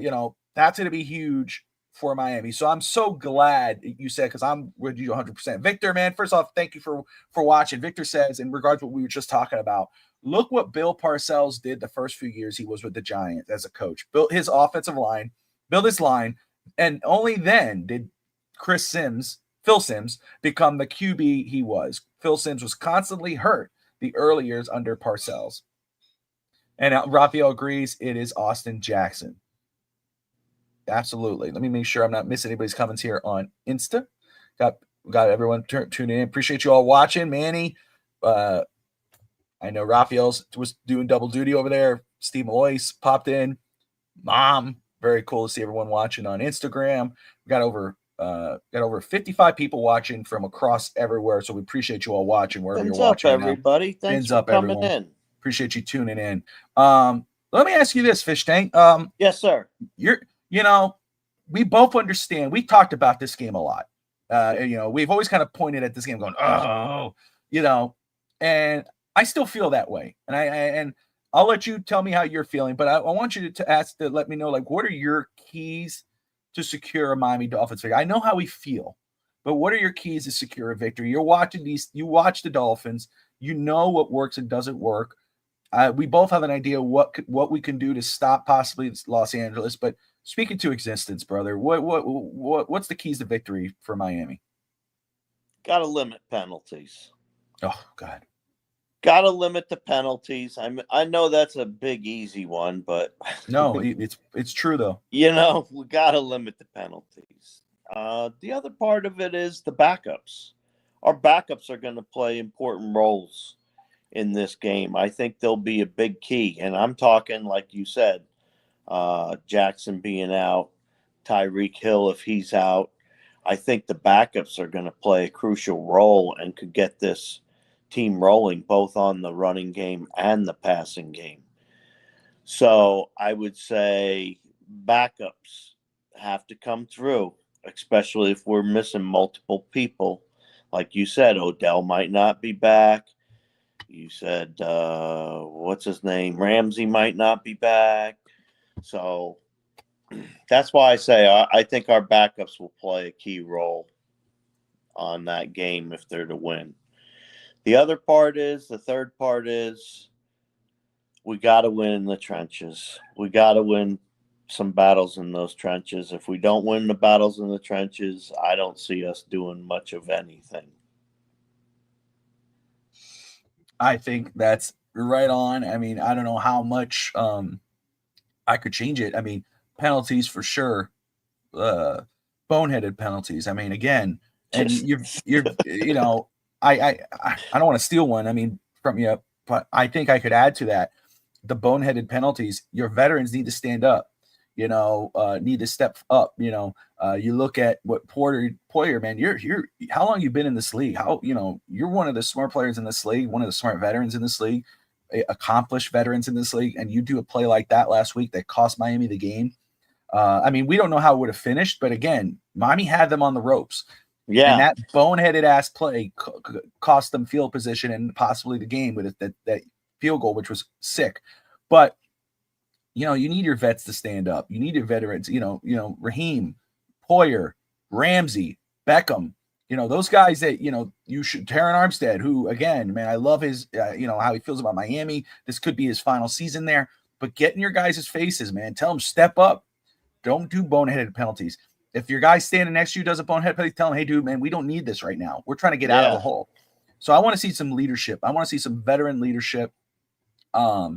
going to be huge for Miami. So I'm so glad you said, because I'm with you 100%. Victor, man, first off, thank you for watching. Victor says, in regards to what we were just talking about, look what Bill Parcells did the first few years he was with the Giants as a coach. Built his offensive line, built his line, and only then did Phil Simms, become the QB he was. Phil Simms was constantly hurt the early years under Parcells. And Raphael agrees it is Austin Jackson. Absolutely. Let me make sure I'm not missing anybody's comments here on Insta. Got everyone tuning in. Appreciate you all watching. Manny, I know Raphael was doing double duty over there. Steve Malloy's popped in. Mom, very cool to see everyone watching on Instagram. We got over 55 people watching from across everywhere, so we appreciate you all watching wherever you're watching. Everybody. Thanks for coming in. Appreciate you tuning in. Let me ask you this, Fish Tank. Yes, sir. We both understand. We talked about this game a lot. We've always kind of pointed at this game going, and I still feel that way. And I'll let you tell me how you're feeling, but I want you to let me know, like, what are your keys to secure a Miami Dolphins victory? I know how we feel, but what are your keys to secure a victory? You watch the Dolphins, you know what works and doesn't work. We both have an idea what we can do to stop possibly Los Angeles, but speaking to existence, brother, what's the keys to victory for Miami? Got to limit penalties. Oh God. Got to limit the penalties. I know that's a big, easy one, but No, it's true though. we got to limit the penalties. The other part of it is the backups. Our backups are going to play important roles in this game. I think they'll be a big key, and I'm talking, like you said, Jackson being out, Tyreek Hill if he's out. I think the backups are going to play a crucial role and could get this team rolling both on the running game and the passing game. So I would say backups have to come through, especially if we're missing multiple people. Like you said, Odell might not be back. You said, what's his name? Ramsey might not be back. So that's why I say I think our backups will play a key role on that game if they're to win. The third part is we got to win in the trenches. We got to win some battles in those trenches. If we don't win the battles in the trenches, I don't see us doing much of anything. I think that's right on. I mean, I don't know how much I could change it. I mean, penalties for sure. Boneheaded penalties. I mean, again, and I don't want to steal one. I mean, from you, but I think I could add to that. The boneheaded penalties. Your veterans need to stand up. Need to step up. You look at what Poyer, man. You're how long you been in this league? You're one of the smart players in this league, one of the smart veterans in this league, accomplished veterans in this league, and you do a play like that last week that cost Miami the game. I mean, we don't know how it would have finished, but again, Miami had them on the ropes. Yeah, and that boneheaded ass play cost them field position and possibly the game with that field goal, which was sick. But you need your vets to stand up. You need your veterans. Raheem, Poyer, Ramsey, Beckham. Those guys that you should. Terran Armstead, who again, man, I love his. How he feels about Miami. This could be his final season there. But get in your guys' faces, man. Tell them step up. Don't do boneheaded penalties. If your guy standing next to you does a bonehead penalty, tell him, hey, dude, man, we don't need this right now. We're trying to get out of the hole. So I want to see some leadership. I want to see some veteran leadership. Number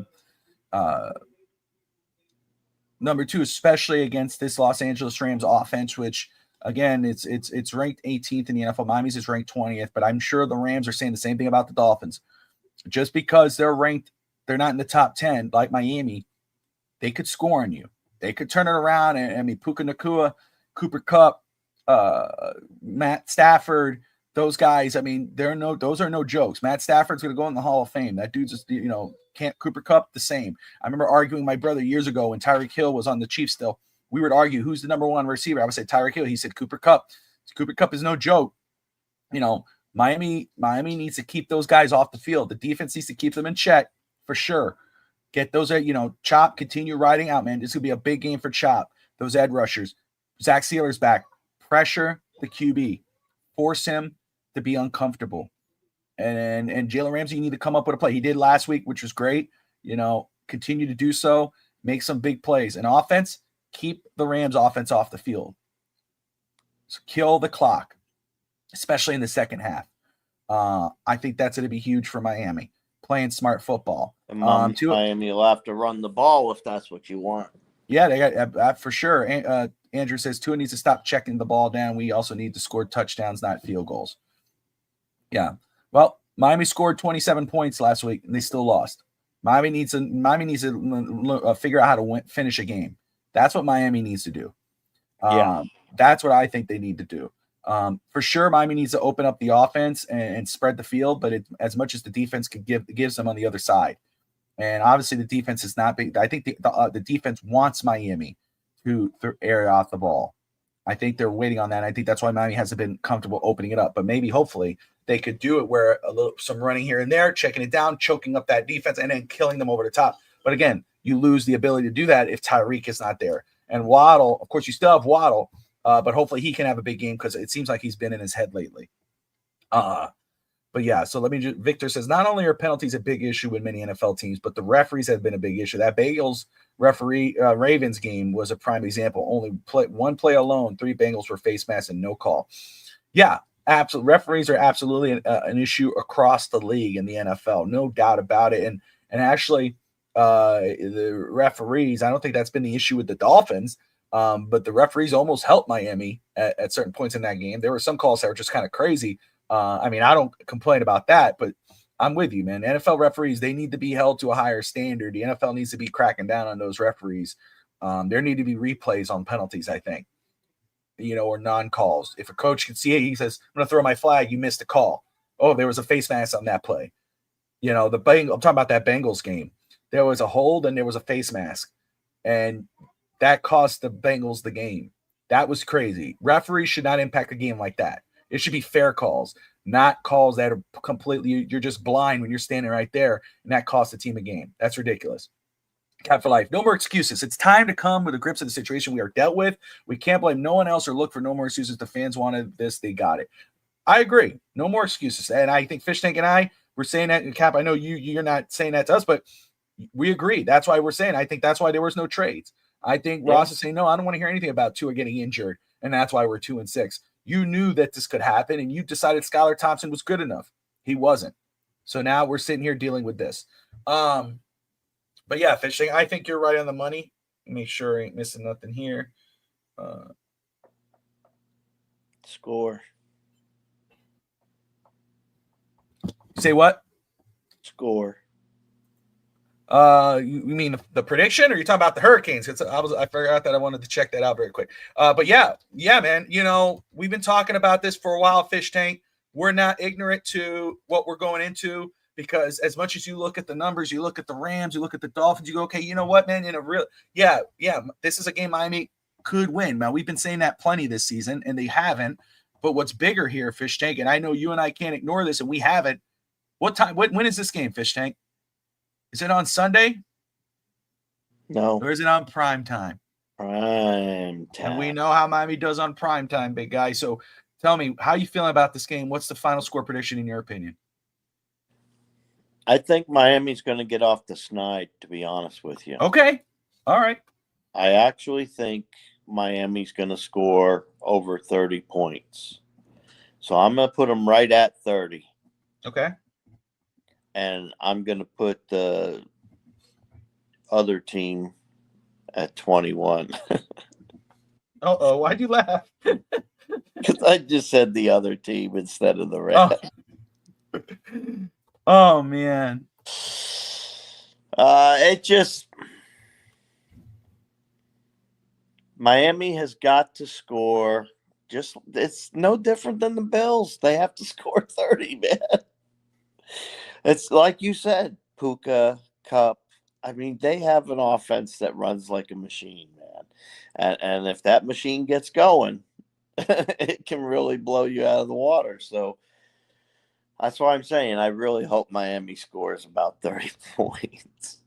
two, especially against this Los Angeles Rams offense, which again, it's ranked 18th in the NFL. Miami's is ranked 20th, but I'm sure the Rams are saying the same thing about the Dolphins. Just because they're not in the top 10 like Miami, they could score on you. They could turn it around. And I mean, Puka Nacua, Cooper Kupp, Matt Stafford, those guys. I mean, those are no jokes. Matt Stafford's going to go in the Hall of Fame. That dude's just, can't. Cooper Kupp the same. I remember arguing with my brother years ago when Tyreek Hill was on the Chiefs still. We would argue who's the number one receiver. I would say Tyreek Hill. He said Cooper Kupp. Cooper Kupp is no joke. Miami needs to keep those guys off the field. The defense needs to keep them in check for sure. Get those, Chop, continue riding out, man. This could be a big game for Chop. Those edge rushers. Zach Sealer's back. Pressure the QB. Force him to be uncomfortable. And Jalen Ramsey, you need to come up with a play. He did last week, which was great. Continue to do so. Make some big plays. And offense, keep the Rams offense off the field. So kill the clock, especially in the second half. I think that's going to be huge for Miami. Playing smart football. And Miami will have to run the ball if that's what you want. Yeah, they got that for sure. Andrew says Tua needs to stop checking the ball down. We also need to score touchdowns, not field goals. Yeah. Well, Miami scored 27 points last week, and they still lost. Miami needs to figure out how to finish a game. That's what Miami needs to do. That's what I think they need to do. For sure, Miami needs to open up the offense and spread the field, but as much as the defense gives them on the other side. And obviously, the defense is not big. I think the defense wants Miami to air out the ball. I think they're waiting on that. I think that's why Miami hasn't been comfortable opening it up. But maybe, hopefully, they could do it where some running here and there, checking it down, choking up that defense, and then killing them over the top. But again, you lose the ability to do that if Tyreek is not there. And Waddle, of course, you still have Waddle, but hopefully he can have a big game because it seems like he's been in his head lately. But yeah, so Victor says, not only are penalties a big issue with many NFL teams, but the referees have been a big issue. That Bengals Ravens game was a prime example. Only one play alone, 3 Bengals were face masks and no call. Yeah, absolutely. Referees are absolutely an issue across the league in the NFL, no doubt about it. And actually, the referees, I don't think that's been the issue with the Dolphins, but the referees almost helped Miami at certain points in that game. There were some calls that were just kind of crazy. I mean, I don't complain about that, but I'm with you, man. NFL referees, they need to be held to a higher standard. The NFL needs to be cracking down on those referees. There need to be replays on penalties, I think, or non-calls. If a coach can see it, he says, I'm going to throw my flag. You missed a call. Oh, there was a face mask on that play. I'm talking about that Bengals game. There was a hold and there was a face mask, and that cost the Bengals the game. That was crazy. Referees should not impact a game like that. It should be fair calls, not calls that are completely, you're just blind when you're standing right there, and that costs the team a game. That's ridiculous. Cap for life. No more excuses. It's time to come with the grips of the situation we are dealt with. We can't blame no one else or look for no more excuses. The fans wanted this. They got it. I agree. No more excuses. And I think Fish Tank and I were saying that, Cap, I know you're not saying that to us, but we agree. That's why we're saying, I think that's why there was no trades. I think Ross is saying, no, I don't want to hear anything about Tua getting injured, and that's why we're 2-6. You knew that this could happen, and you decided Skylar Thompson was good enough. He wasn't. So now we're sitting here dealing with this. But yeah, Fishing, I think you're right on the money. Make sure I ain't missing nothing here. Score. Say what? Score. You mean the prediction, or you talking about the Hurricanes? I forgot that I wanted to check that out very quick. But yeah, man. We've been talking about this for a while, Fish Tank. We're not ignorant to what we're going into, because as much as you look at the numbers, you look at the Rams, you look at the Dolphins, you go, okay, you know what, man? This is a game Miami could win. Now, we've been saying that plenty this season, and they haven't. But what's bigger here, Fish Tank, and I know you and I can't ignore this, and we haven't. What time? When is this game, Fish Tank? Is it on Sunday? No. Or is it on Primetime? Primetime. And we know how Miami does on Primetime, big guy. So tell me, how you feeling about this game? What's the final score prediction in your opinion? I think Miami's going to get off the snide, to be honest with you. Okay. All right. I actually think Miami's going to score over 30 points. So I'm going to put them right at 30. Okay. And I'm going to put the other team at 21. Uh-oh, why'd you laugh? Because I just said the other team instead of the Rams. Oh man. Miami has got to score. It's no different than the Bills. They have to score 30, man. It's like you said, Puka, Cup. I mean, they have an offense that runs like a machine, man. And if that machine gets going, it can really blow you out of the water. So that's why I'm saying I really hope Miami scores about 30 points.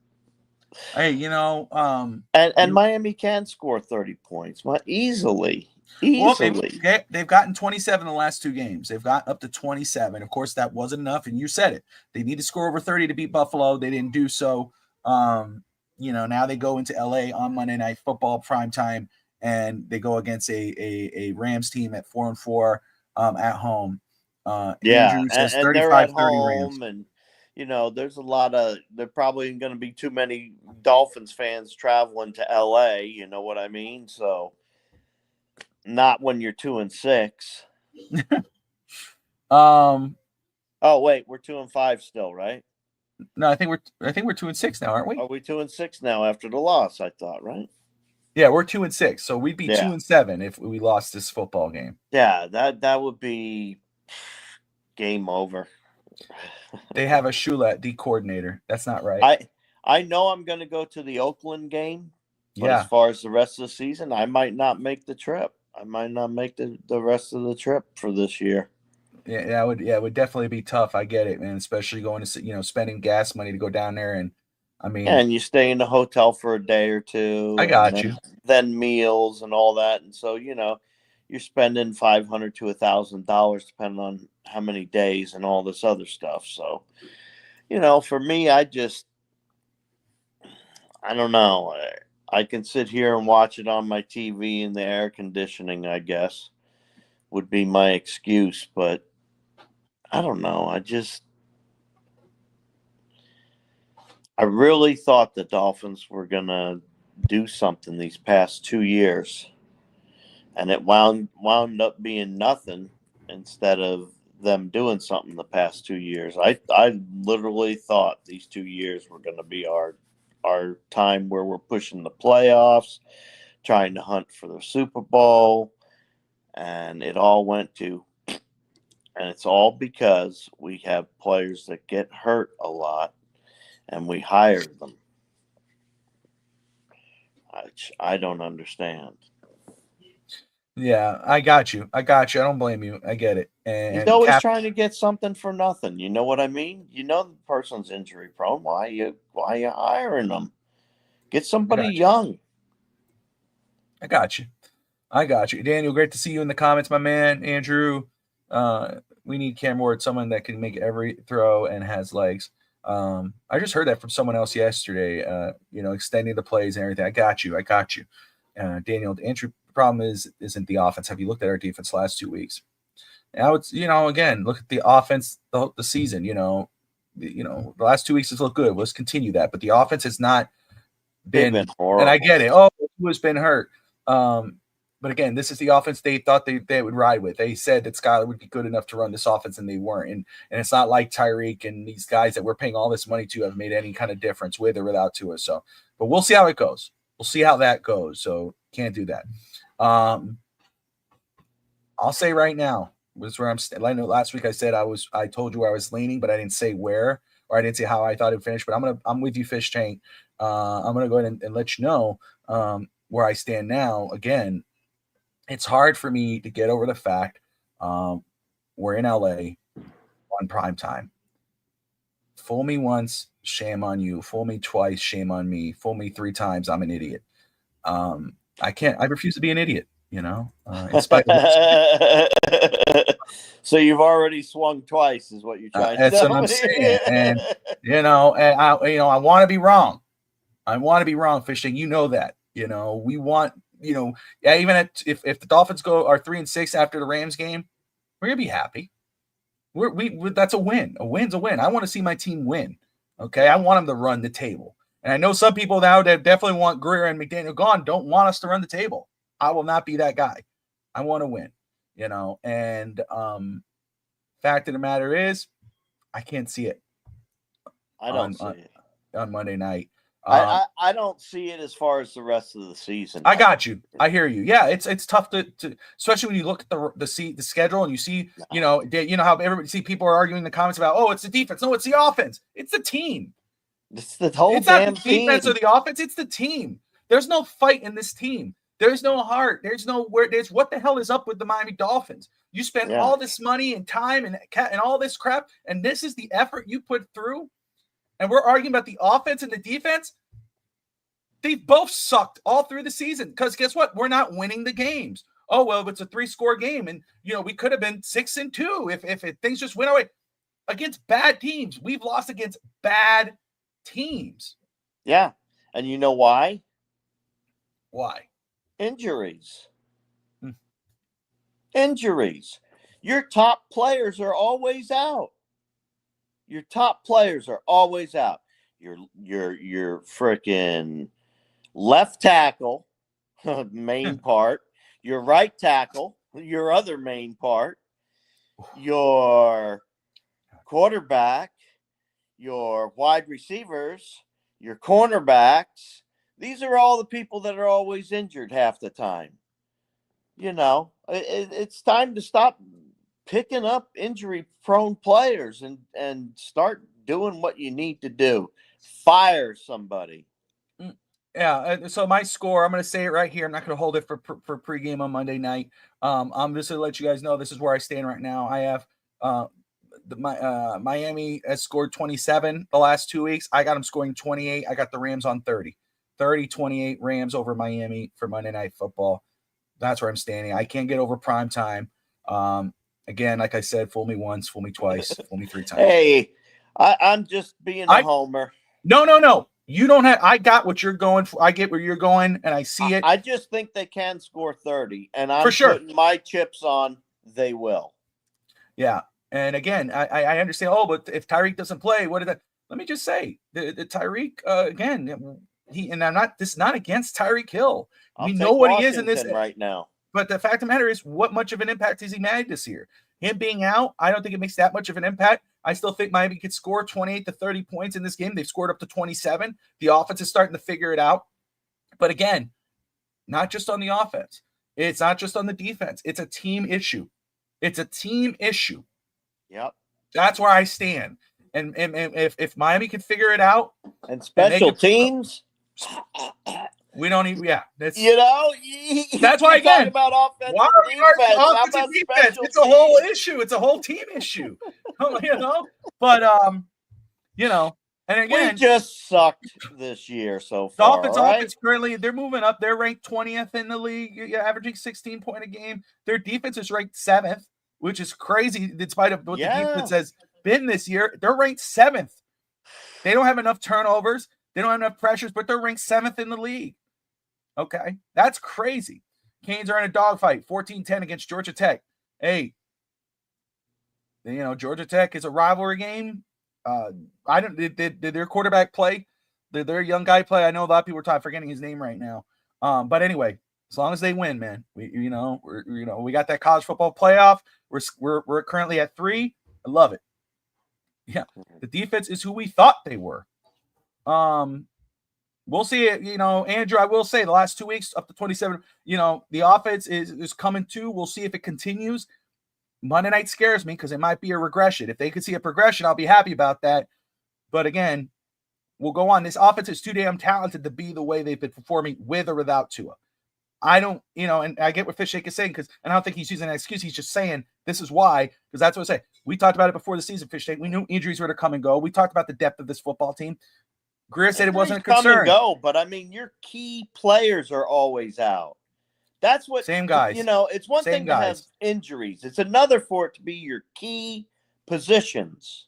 Hey, and Miami can score 30 points easily. Well, they've gotten 27 in the last 2 games. They've got up to 27. Of course, that wasn't enough, and you said it. They need to score over 30 to beat Buffalo. They didn't do so. Now they go into LA on Monday Night Football primetime, and they go against a Rams team at 4-4 at home. Andrew says and they're at home, Rams. and there's a lot of there probably going to be too many Dolphins fans traveling to LA. You know what I mean? So. Not when you're 2-6. Oh wait, we're 2-5 still, right? No, I think we're 2-6 now, aren't we? Are we 2-6 now after the loss? I thought, right? Yeah, we're 2-6, so we'd be 2-7 if we lost this football game. Yeah, that would be game over. They have a Shula D coordinator. That's not right. I know I'm going to go to the Oakland game. But as far as the rest of the season, I might not make the trip. I might not make the rest of the trip for this year. Yeah, it would definitely be tough. I get it, man. Especially going to spending gas money to go down there, and I mean, and you stay in the hotel for a day or two. I got you. Then meals and all that, and so you're spending $500 to $1,000 depending on how many days and all this other stuff. So, for me, I don't know. I can sit here and watch it on my TV in the air conditioning, I guess, would be my excuse. But I don't know. I really thought the Dolphins were going to do something these past 2 years. And it wound up being nothing instead of them doing something the past 2 years. I literally thought these 2 years were going to be our time where we're pushing the playoffs, trying to hunt for the Super Bowl, and it all went to, and it's all because we have players that get hurt a lot, and we hired them. I don't understand. Yeah, I got you. I don't blame you. I get it. And He's always trying to get something for nothing. You know what I mean? The person's injury prone. Why you hiring them? Get somebody young. I got you. Daniel, great to see you in the comments, my man. Andrew, we need Cam Ward, someone that can make every throw and has legs. I just heard that from someone else yesterday, extending the plays and everything. I got you. Daniel, the injury problem isn't the offense. Have you looked at our defense last 2 weeks? Now it's, again, look at the offense, the season, the last 2 weeks has looked good. Let's continue that. But the offense has not been horrible. And I get it. Oh, who has been hurt? But again, this is the offense they thought they would ride with. They said that Skyler would be good enough to run this offense, and they weren't. And it's not like Tyreek and these guys that we're paying all this money to have made any kind of difference with or without Tua. So, but we'll see how it goes. We'll see how that goes. So can't do that. I'll say right now, this is where I'm. I know last week I said I told you where I was leaning, but I didn't say where, or I didn't say how I thought it would finish. But I'm with you, Fish Tank. I'm gonna go ahead and let you know where I stand now. Again, it's hard for me to get over the fact we're in LA on primetime. Fool me once, shame on you. Fool me twice, shame on me. Fool me 3 times, I'm an idiot. I refuse to be an idiot, in spite of So you've already swung twice, is what you're trying to tell me. That's what I'm saying. And I want to be wrong. I want to be wrong, Fishing. You know that. We want, even if the Dolphins are 3-6 after the Rams game, we're gonna be happy. That's a win. A win's a win. I want to see my team win. Okay, I want them to run the table. And I know some people now that definitely want Greer and McDaniel gone don't want us to run the table. I will not be that guy. I want to win. And fact of the matter is, I can't see it. I don't see it on Monday night. I don't see it as far as the rest of the season. I got you. I hear you. Yeah, it's tough to especially when you look at the schedule and you see, how everybody see people are arguing in the comments about, oh, it's the defense. No, it's the offense. It's the team. It's the whole it's damn not the defense team. or the offense. It's the team. There's no fight in this team. There's no heart. There's what the hell is up with the Miami Dolphins? You spend all this money and time and all this crap, and this is the effort you put through. And we're arguing about the offense and the defense. They both sucked all through the season because guess what? We're not winning the games. Oh, well, it's a 3-score game. And, we could have been 6-2 if things just went away against bad teams. We've lost against bad teams. Yeah. And you know why? Why? Injuries. Injuries. Your top players are always out. Your freaking left tackle, main part, your right tackle, your other main part, your quarterback, your wide receivers, your cornerbacks. These are all the people that are always injured half the time. It's time to stop picking up injury-prone players and start doing what you need to do. Fire somebody. Yeah. So my score, I'm going to say it right here. I'm not going to hold it for pregame on Monday night. I'm just going to let you guys know this is where I stand right now. I have Miami has scored 27 the last 2 weeks. I got them scoring 28. I got the Rams on 30. 30-28 Rams over Miami for Monday Night Football. That's where I'm standing. I can't get over Primetime. Again, like I said, fool me once, fool me twice, fool me 3 times. Hey, I'm just being a homer. No. You don't have. I got what you're going for. I get where you're going, and I see it. I just think they can score 30, and I'm For sure. putting my chips on they will. Yeah, and again, I understand. Oh, but if Tyreek doesn't play, what is that? Let me just say, the Tyreek again. And I'm not. This is not against Tyreek Hill. We know what he is in this right now. But the fact of the matter is, what much of an impact has he made this year? Him being out, I don't think it makes that much of an impact. I still think Miami could score 28 to 30 points in this game. They've scored up to 27. The offense is starting to figure it out. But again, not just on the offense. It's not just on the defense. It's a team issue. It's a team issue. Yep. That's where I stand. And if Miami can figure it out. And special teams. We don't even, that's that's why again. About offense, why are we arguing offensive defense? It's a whole issue. It's a whole team issue. But and again, we just sucked this year so far. Dolphins offense currently they're moving up. They're ranked 20th in the league, averaging 16 points a game. Their defense is ranked 7th, which is crazy in spite of what the defense has been this year. They're ranked 7th. They don't have enough turnovers. They don't have enough pressures, but they're ranked 7th in the league. Okay, that's crazy. Canes are in a dogfight, 14-10 against Georgia Tech. Hey, Georgia Tech is a rivalry game. Did their quarterback play? Did their young guy play? I know a lot of people are forgetting his name right now. But anyway, as long as they win, man, we got that college football playoff. We're currently at 3. I love it. Yeah, the defense is who we thought they were. We'll see it, Andrew, I will say the last 2 weeks up to 27, the offense is coming too. We'll see if it continues. Monday night scares me because it might be a regression. If they could see a progression, I'll be happy about that. But again, we'll go on. This offense is too damn talented to be the way they've been performing with or without Tua. I don't, and I get what Fishake is saying and I don't think he's using an excuse. He's just saying this is why, because that's what I say. We talked about it before the season, Fishake. We knew injuries were to come and go. We talked about the depth of this football team. Greer said it wasn't a concern. Come and go, but I mean, your key players are always out. That's what same guys. It's one thing to have injuries. It's another for it to be your key positions.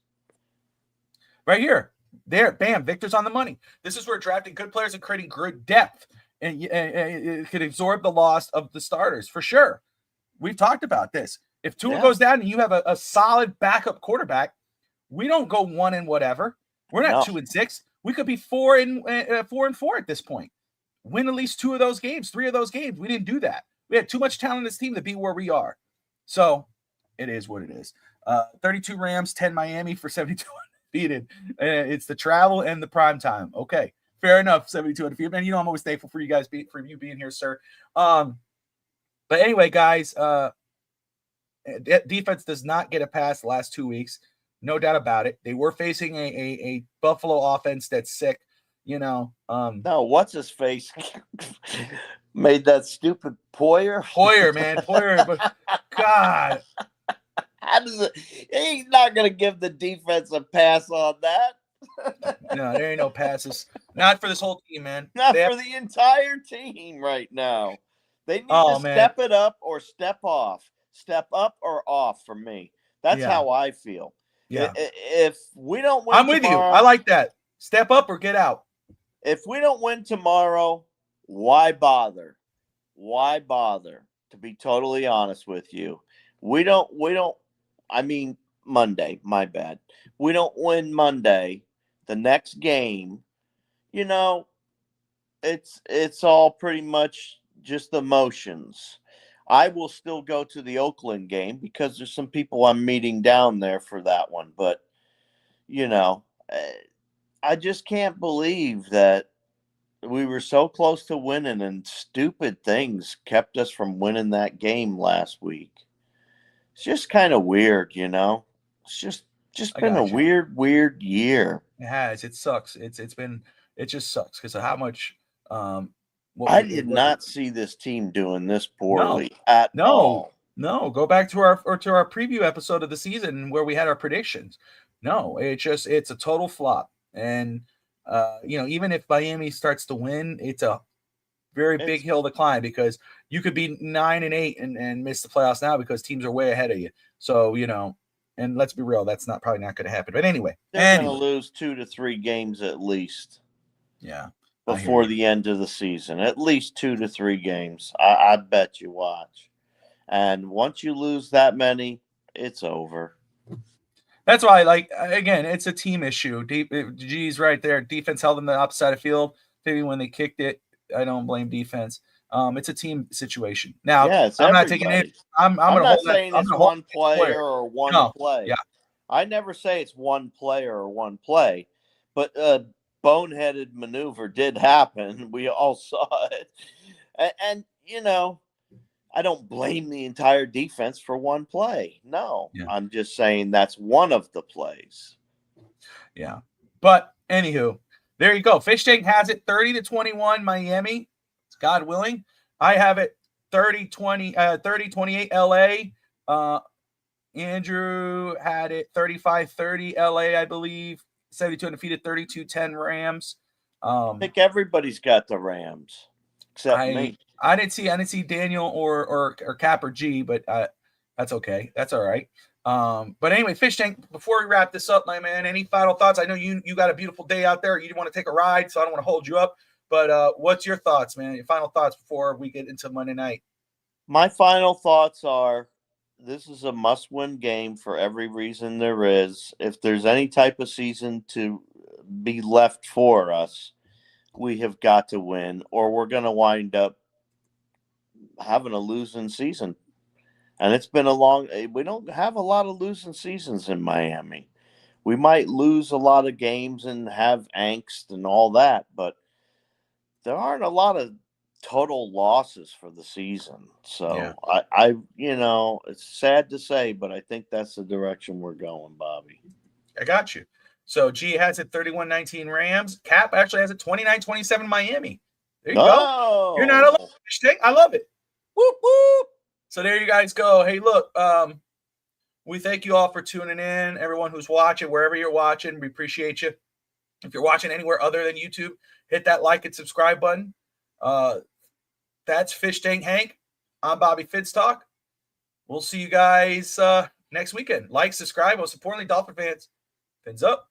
Right here, there, bam, Victor's on the money. This is where drafting good players and creating good depth, and it could absorb the loss of the starters for sure. We've talked about this. If Tua goes down and you have a solid backup quarterback, we don't go 1 and whatever. We're not 2-6. We could be 4 and 4 at this point. Win at least 2 of those games, 3 of those games. We didn't do that. We had too much talent in this team to be where we are. So it is what it is. 32 Rams, 10 Miami for 72 undefeated. It's the travel and the prime time. Okay, fair enough. 72 undefeated. Man, I'm always thankful for you guys for you being here, sir. But anyway, guys, defense does not get a pass the last 2 weeks. No doubt about it. They were facing a Buffalo offense that's sick, No, what's his face made that stupid Poyer, man. Poyer, but God. How does it? He's not going to give the defense a pass on that. No, there ain't no passes. Not for this whole team, man. Not for the entire team right now. They need to step it up or step off. Step up or off for me. That's how I feel. Yeah. If we don't win I'm with you. I like that. Step up or get out. If we don't win tomorrow, why bother? Why bother? To be totally honest with you. Monday, my bad. We don't win Monday. The next game, it's all pretty much just the motions. I will still go to the Oakland game because there's some people I'm meeting down there for that one. But, I just can't believe that we were so close to winning and stupid things kept us from winning that game last week. It's just kind of weird, It's just been a weird year. It has. It sucks. It just sucks because of how much I did not see this team doing this poorly at all. No, go back to our preview episode of the season where we had our predictions. No, it's a total flop. And even if Miami starts to win, it's a very big hill to climb because you could be 9-8 and miss the playoffs now because teams are way ahead of you. So, and let's be real, that's probably not going to happen. But anyway, they're going to lose 2 to 3 games at least. Yeah. Before the end of the season, at least 2 to 3 games. I bet you watch. And once you lose that many, it's over. That's why, again, it's a team issue. G's right there. Defense held them the opposite of field. Maybe when they kicked it, I don't blame defense. It's a team situation. Now, yeah, I'm not taking it. I'm not saying it's one player or one play. Yeah. I never say it's one player or one play, but a boneheaded maneuver did happen. We all saw it. And I don't blame the entire defense for one play. No, yeah. I'm just saying that's one of the plays. Yeah. But anywho, there you go. Fish Tank has it 30-21 Miami. God willing. I have it 30-28 LA. Andrew had it 35-30 LA, I believe. 72 undefeated, 32-10 Rams. I think everybody's got the Rams except me. I didn't see Daniel or Cap or G, but that's okay. That's all right. But anyway, Fish Tank, before we wrap this up, my man, any final thoughts? I know you got a beautiful day out there. You want to take a ride, so I don't want to hold you up. But what's your thoughts, man? Your final thoughts before we get into Monday night? My final thoughts are this is a must-win game for every reason there is. If there's any type of season to be left for us, we have got to win, or we're going to wind up having a losing season. And it's been we don't have a lot of losing seasons in Miami. We might lose a lot of games and have angst and all that, but there aren't a lot of total losses for the season. So yeah. I it's sad to say, but I think that's the direction we're going, Bobby. I got you. So G has it 31-19 Rams. Cap actually has it 29-27 Miami. There you go. You're not alone. I love it. Whoop, whoop. So there you guys go. Hey, look, we thank you all for tuning in. Everyone who's watching, wherever you're watching, we appreciate you. If you're watching anywhere other than YouTube, hit that like and subscribe button. That's Fish Tank Hank. I'm Bobby Fitztalk. We'll see you guys next weekend. Like, subscribe. Most importantly, Dolphin fans, fins up.